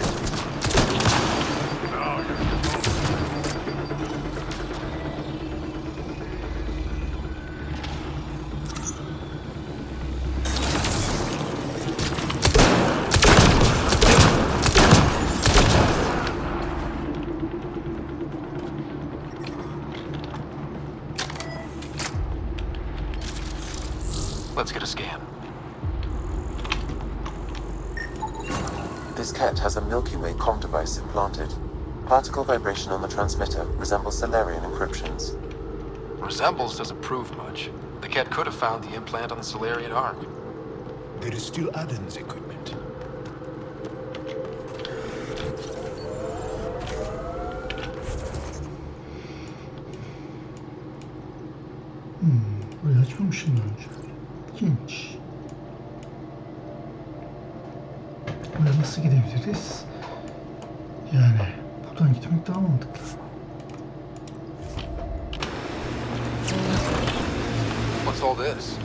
Let's get a scan. This cat has a Milky Way comm device implanted. Particle vibration on the transmitter resembles Solarian encryptions. Resembles doesn't prove much. The cat could have found the implant on the Solarian arc. There is still Adam's equipment. Burayı açmamışım daha önce. İlginç. Buraya nasıl gidebiliriz? Yani buradan gitmek daha mantıklı. What's all this?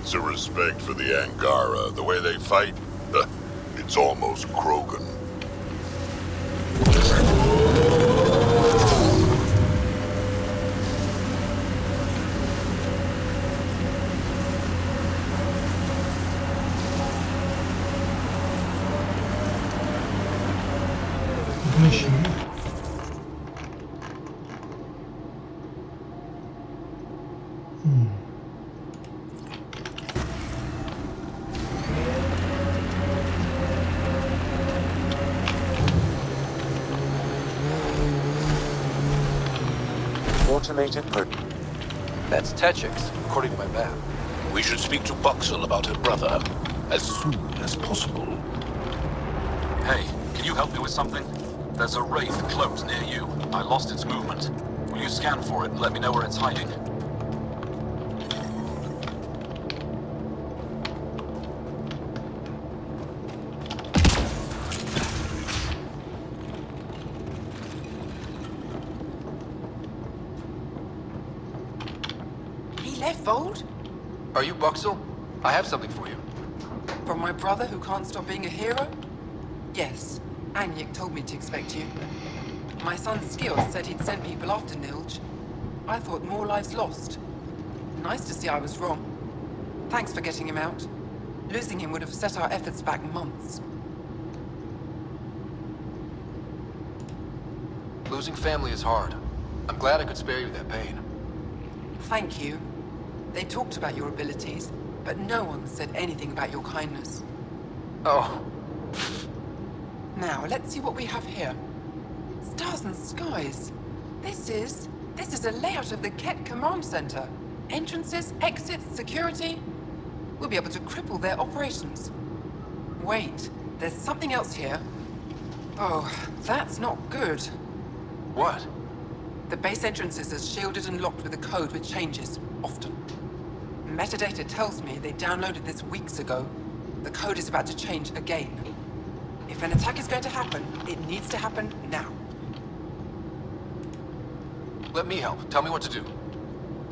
Lots of respect for the Angara. The way they fight, it's almost Krogan. Ne şimdi? Automated That's Techix, according to my map. We should speak to Buxel about her brother as soon as possible. Hey, can you help me with something? There's a wraith close near you. I lost its movement. Will you scan for it and let me know where it's hiding? He left Vold? Are you Buxel? I have something for you. From my brother who can't stop being a hero? Yes. Anyek told me to expect you. My son Skills said he'd sent people after Nilge. I thought more lives lost. Nice to see I was wrong. Thanks for getting him out. Losing him would have set our efforts back months. Losing family is hard. I'm glad I could spare you that pain. Thank you. They talked about your abilities, but no one said anything about your kindness. Oh. Now, let's see what we have here. Stars and skies. This is a layout of the Ket Command Center. Entrances, exits, security. We'll be able to cripple their operations. Wait, there's something else here. Oh, that's not good. What? The base entrances are shielded and locked with a code which changes, often. Metadata tells me they downloaded this weeks ago. The code is about to change again. If an attack is going to happen, it needs to happen now. Let me help. Tell me what to do.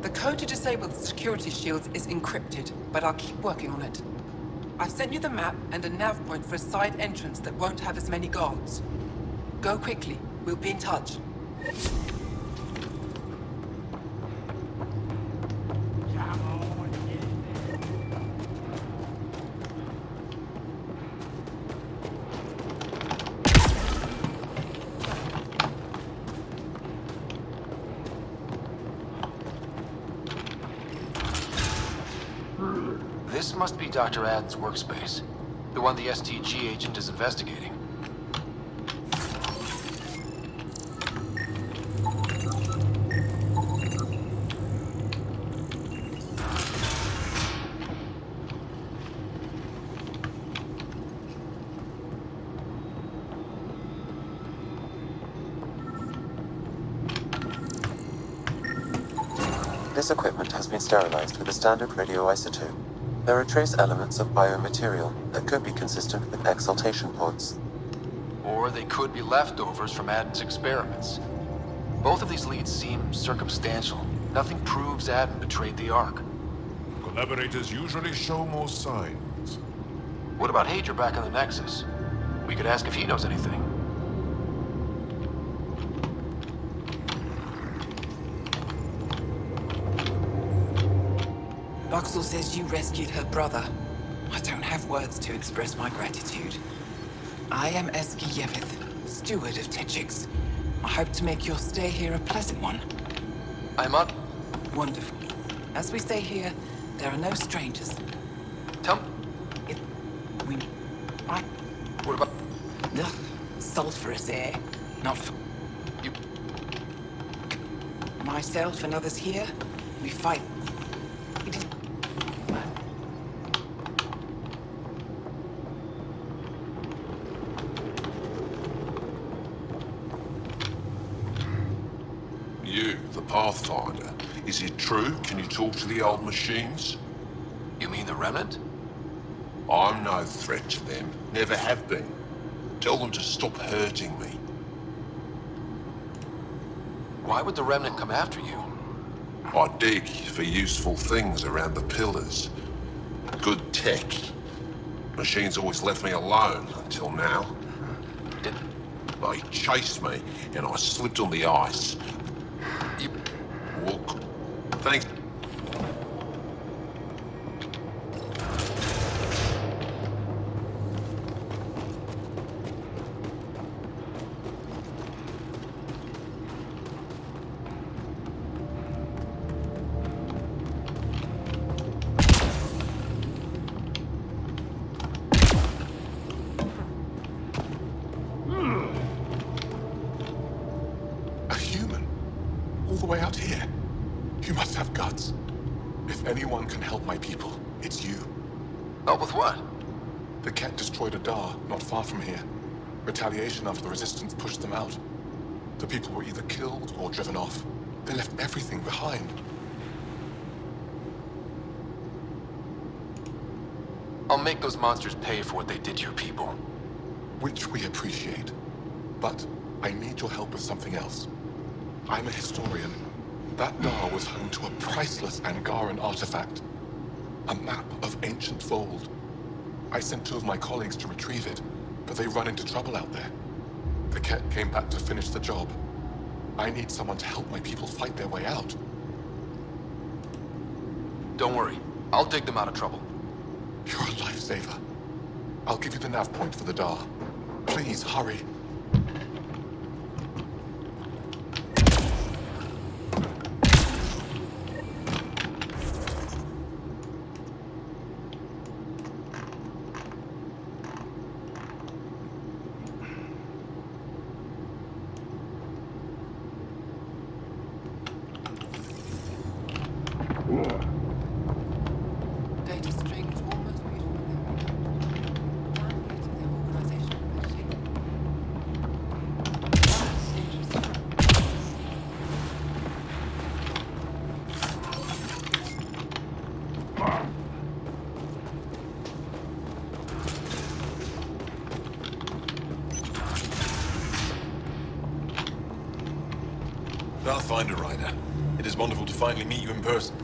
The code to disable the security shields is encrypted, but I'll keep working on it. I've sent you the map and a nav point for a side entrance that won't have as many guards. Go quickly. We'll be in touch. This must be Dr. Aden's workspace. The one the STG agent is investigating. This equipment has been sterilized with a standard radioisotope. There are trace elements of biomaterial that could be consistent with exaltation pods. Or they could be leftovers from Aden's experiments. Both of these leads seem circumstantial. Nothing proves Aden betrayed the Ark. Collaborators usually show more signs. What about Hager back on the Nexus? We could ask if he knows anything. Buxel says you rescued her brother. I don't have words to express my gratitude. I am Eski Yevith, steward of Techix. I hope to make your stay here a pleasant one. I'm up. Wonderful. As we say here, there are no strangers. Tell me. What about... Ugh, sulfurous air. Not for... You... Myself and others here, we fight. It is... You, the Pathfinder. Is it true? Can you talk to the old machines? You mean the Remnant? I'm no threat to them. Never have been. Tell them to stop hurting me. Why would the Remnant come after you? I dig for useful things around the pillars. Good tech. Machines always left me alone until now. They chased me and I slipped on the ice. Walk. Thanks. Way out here. You must have guts. If anyone can help my people, it's you. Help with what? The cat destroyed a Dar not far from here. Retaliation after the resistance pushed them out. The people were either killed or driven off. They left everything behind. I'll make those monsters pay for what they did to your people. Which we appreciate. But I need your help with something else. I'm a historian. That Dar was home to a priceless Angaran artifact. A map of ancient Fold. I sent 2 of my colleagues to retrieve it, but they run into trouble out there. The cat came back to finish the job. I need someone to help my people fight their way out. Don't worry. I'll dig them out of trouble. You're a lifesaver. I'll give you the nav point for the Dar. Please, hurry. Data string to almost beautiful. Downloading their organizational Pathfinder Rider, it is wonderful to finally meet you in person.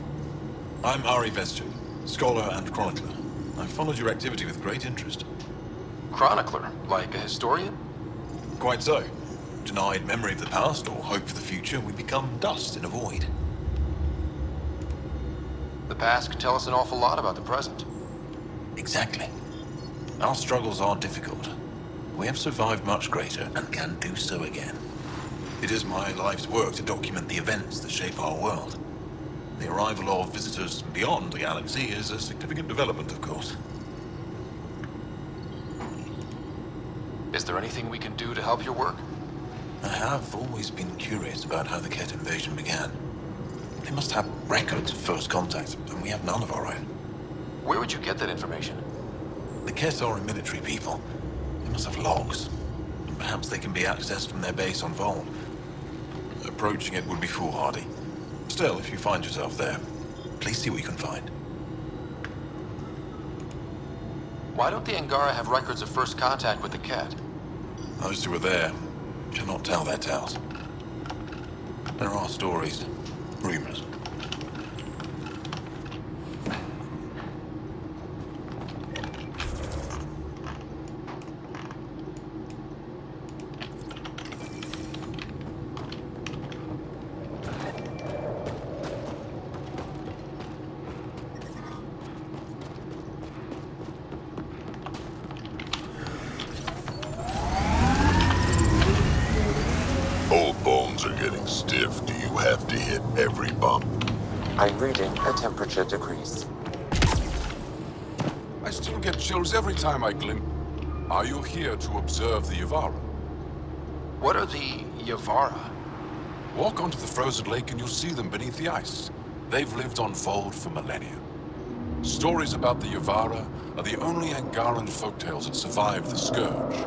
I'm Ari Vestur, scholar and chronicler. I've followed your activity with great interest. Chronicler? Like a historian? Quite so. Denied memory of the past or hope for the future, we become dust in a void. The past can tell us an awful lot about the present. Exactly. Our struggles are difficult. We have survived much greater and can do so again. It is my life's work to document the events that shape our world. The arrival of visitors beyond the galaxy is a significant development, of course. Is there anything we can do to help your work? I have always been curious about how the Ket invasion began. They must have records of first contact, and we have none of our own. Where would you get that information? The Ket are a military people. They must have logs. And perhaps they can be accessed from their base on Vol. Approaching it would be foolhardy. Still, if you find yourself there, please see what you can find. Why don't the Angara have records of first contact with the Ket? Those who were there cannot tell their tales. There are stories, rumors. Old bones are getting stiff. Do you have to hit every bump? I'm reading a temperature decrease. I still get chills every time I glimpse. Are you here to observe the Yavara? What are the Yavara? Walk onto the frozen lake and you'll see them beneath the ice. They've lived on Fold for millennia. Stories about the Yavara are the only Angaran folktales that survive the Scourge.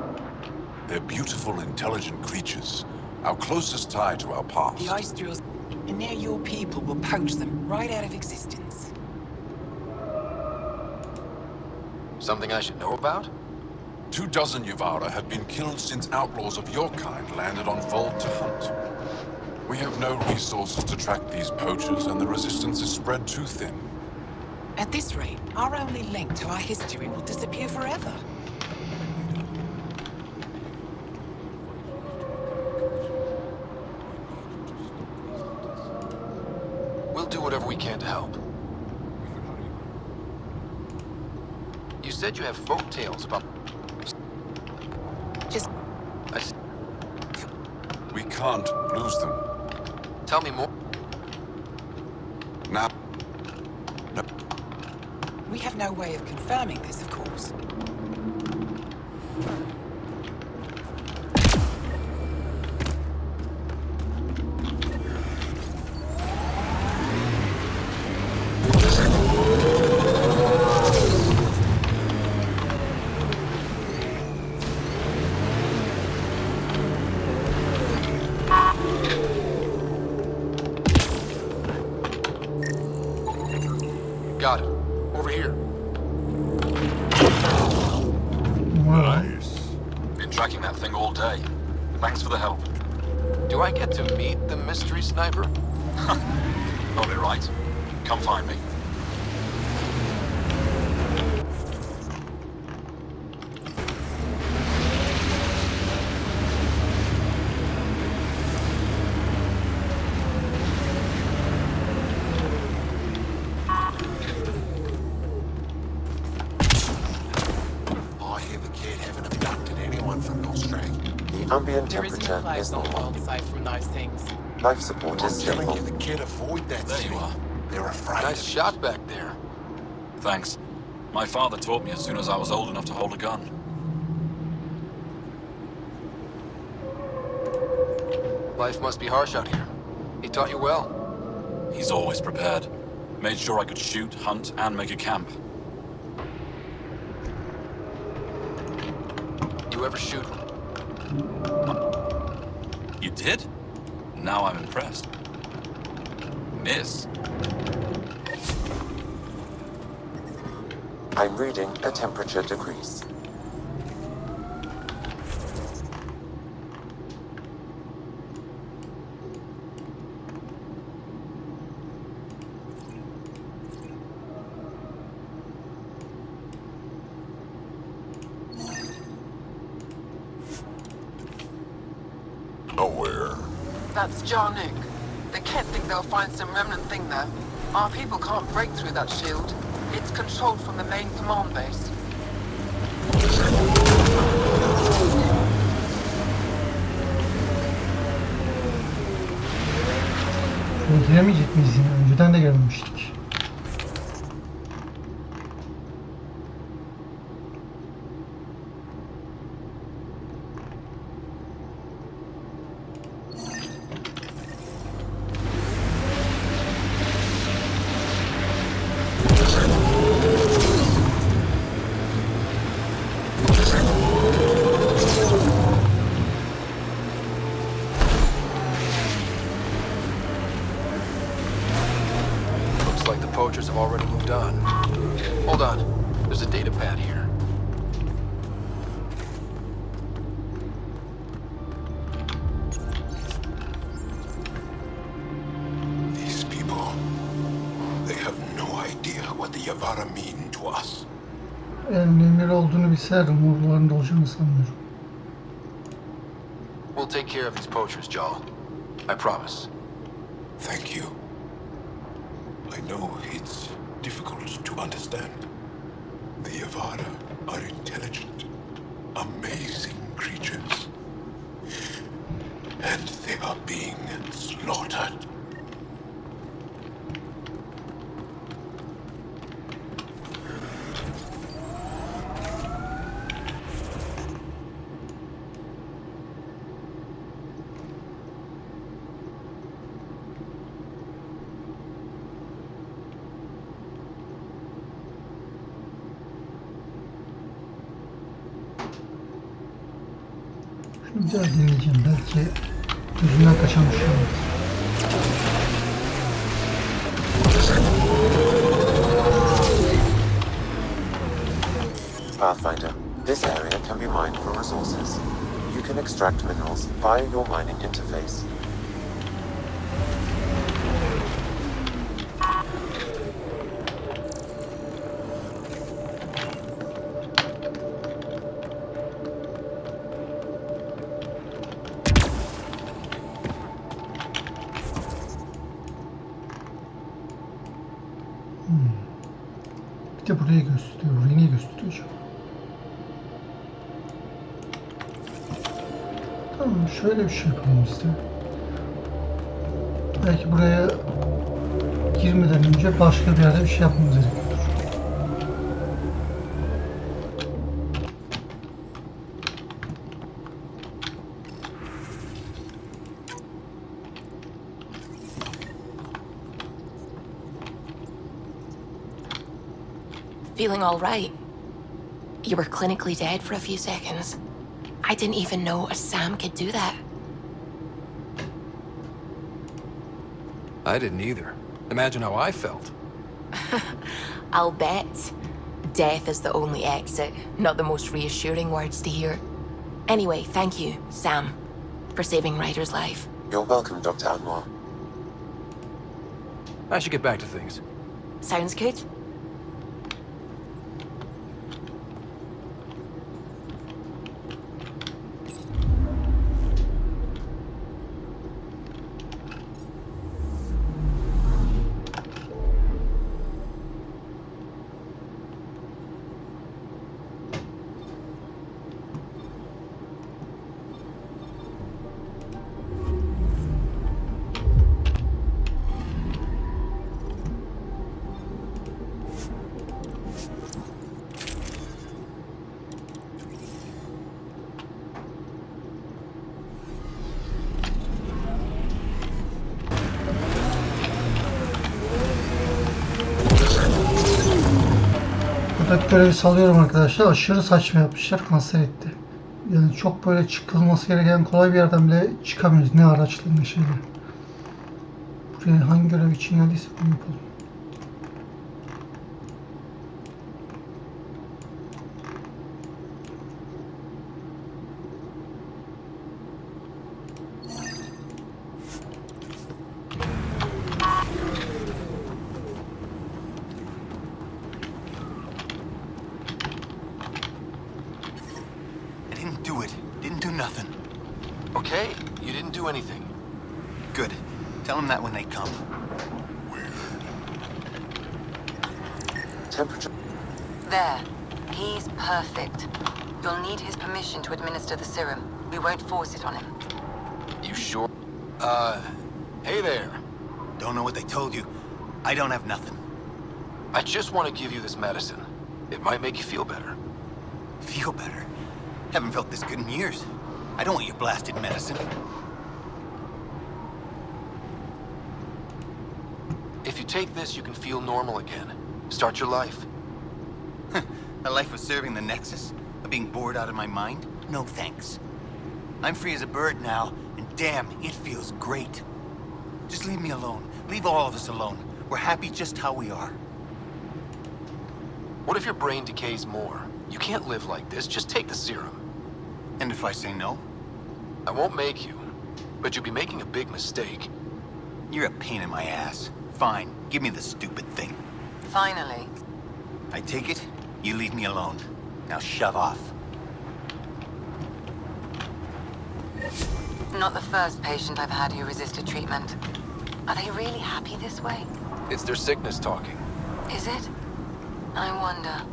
They're beautiful, intelligent creatures, our closest tie to our past. The ice drills, and now your people will poach them right out of existence. Something I should know about? 24 Yavara have been killed since outlaws of your kind landed on Fold to hunt. We have no resources to track these poachers, and the resistance is spread too thin. At this rate, our only link to our history will disappear forever. We'll do whatever we can to help. You said you have folk tales about... Just... We can't lose them. Tell me more. Now... No. We have no way of confirming this, of course. Got it. Over here. Nice. Been tracking that thing all day. Thanks for the help. Do I get to meet the mystery sniper? I'll be right. Come find me. Ambient There isn't a temperature place is on the normal. world safe from those things. Life support is I'm telling stable. you, the kid avoid that There you thing. are. They're afraid. Nice shot back there. Thanks. My father taught me as soon as I was old enough to hold a gun. Life must be harsh out here. He taught you well. He's always prepared. Made sure I could shoot, hunt, and make a camp. You ever shoot? You did? Now I'm impressed. Miss? I'm reading a temperature decrease. Nowhere. That's Jarnook. The Kett think they'll find some remnant thing there. Our people can't break through that shield. It's controlled from the main command base. Giremeyecek miyiz yine? Önceden de gelmiştik. Like the poachers have already moved on. Hold on. There's a data pad here. These people, they have no idea what the Yavara mean to us. Emir olduğunu bilseler umurlarında olacağını sanmıyorum. We'll take care of these poachers, Jarl. I promise. Thank you. I know it's difficult to understand. The Yavara are intelligent, amazing creatures. And they are being slaughtered. Bir daha deneyeceğim. Belki gözümden kaçan bir şey olur. Pathfinder, this area can be mined for resources. You can extract minerals via your mining interface. Bir de burayı gösteriyor. Burayı niye gösteriyor acaba? Tamam, şöyle bir şey yapalım işte. Belki buraya girmeden önce başka bir yerde bir şey yapmamız gerekiyor. Feeling all right? You were clinically dead for a few seconds. I didn't even know a Sam could do that. I didn't either. Imagine how I felt. I'll bet. Death is the only exit, not the most reassuring words to hear. Anyway, thank you, Sam, for saving Ryder's life. You're welcome, Dr. Anwar. I should get back to things. Sounds good. Buradaki görevi salıyorum arkadaşlar. Aşırı saçma yapmışlar. Kanser etti. Yani çok böyle çıkılması gereken kolay bir yerden bile çıkamıyoruz. Ne araçla ne şeyle. Buraya hangi görev için geldiyse bunu yapalım. Okay, you didn't do anything. Good. Tell them that when they come. Temperature. There. He's perfect. You'll need his permission to administer the serum. We won't force it on him. You sure? Hey there. Don't know what they told you. I don't have nothing. I just want to give you this medicine. It might make you feel better. Feel better? Haven't felt this good in years. I don't want your blasted medicine. If you take this, you can feel normal again. Start your life. A life of serving the Nexus? Of being bored out of my mind? No thanks. I'm free as a bird now, and damn, it feels great. Just leave me alone. Leave all of us alone. We're happy just how we are. What if your brain decays more? You can't live like this. Just take the serum. And if I say no? I won't make you, but you'll be making a big mistake. You're a pain in my ass. Fine, give me the stupid thing. Finally. I take it, you leave me alone. Now shove off. Not the first patient I've had who resisted treatment. Are they really happy this way? It's their sickness talking. Is it? I wonder.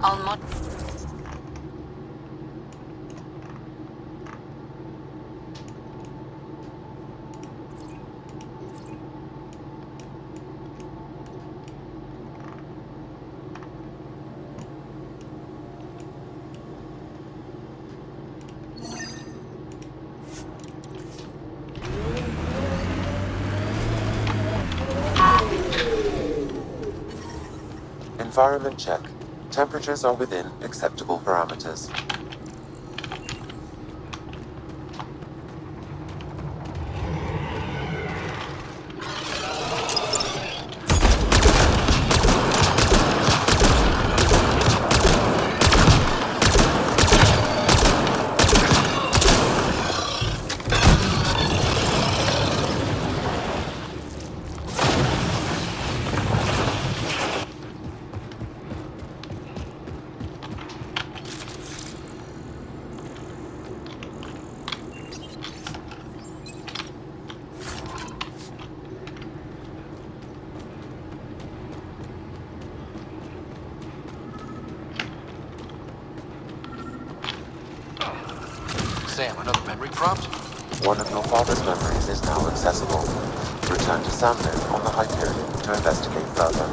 I'll mod... Environment check. Temperatures are within acceptable parameters. Sam, another memory prompt? One of your father's memories is now accessible. Return to Samlin on the Hyperion to investigate further.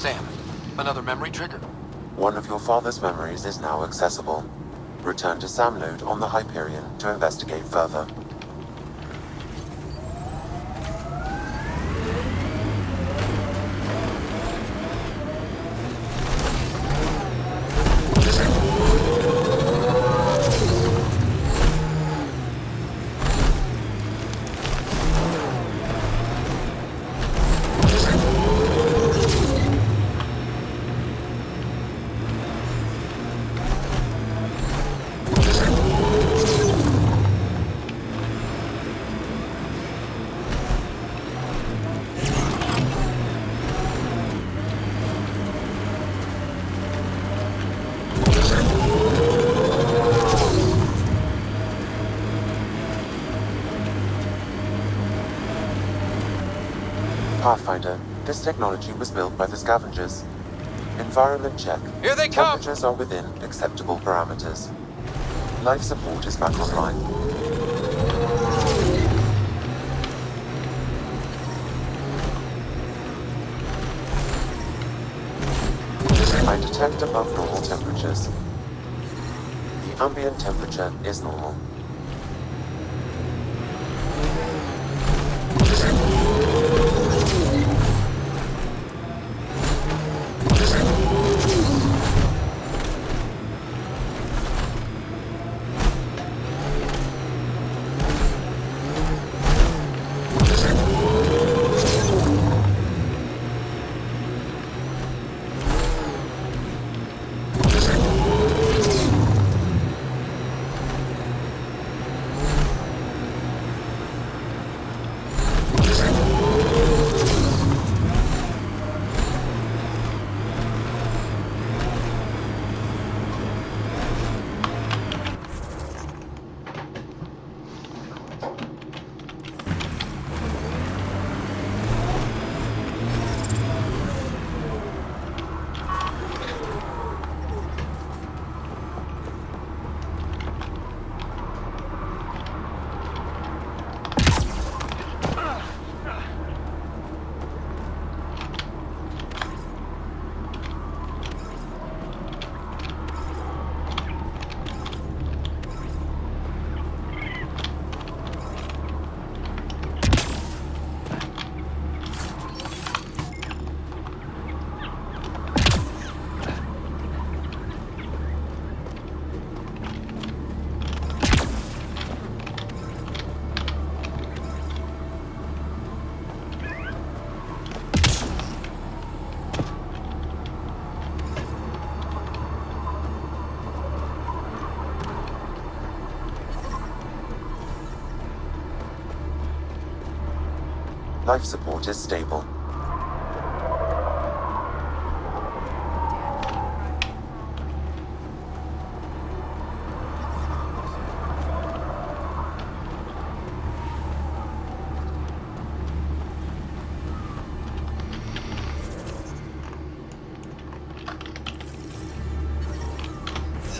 Sam, another memory trigger? One of your father's memories is now accessible. Return to Samlode on the Hyperion to investigate further. Pathfinder, this technology was built by the scavengers. Environment check. Here they come! Temperatures are within acceptable parameters. Life support is back online. I detect above normal temperatures. The ambient temperature is normal. Life support is stable.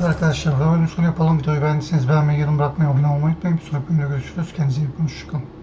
Arkadaşlar, oyunun sonu yapalım. Videoyu beğendiyseniz beğenmeyi, yorum bırakmayı, abone olmayı unutmayın. Bir sonraki bölümde görüşürüz. Kendinize iyi bakın. Hoşçakalın.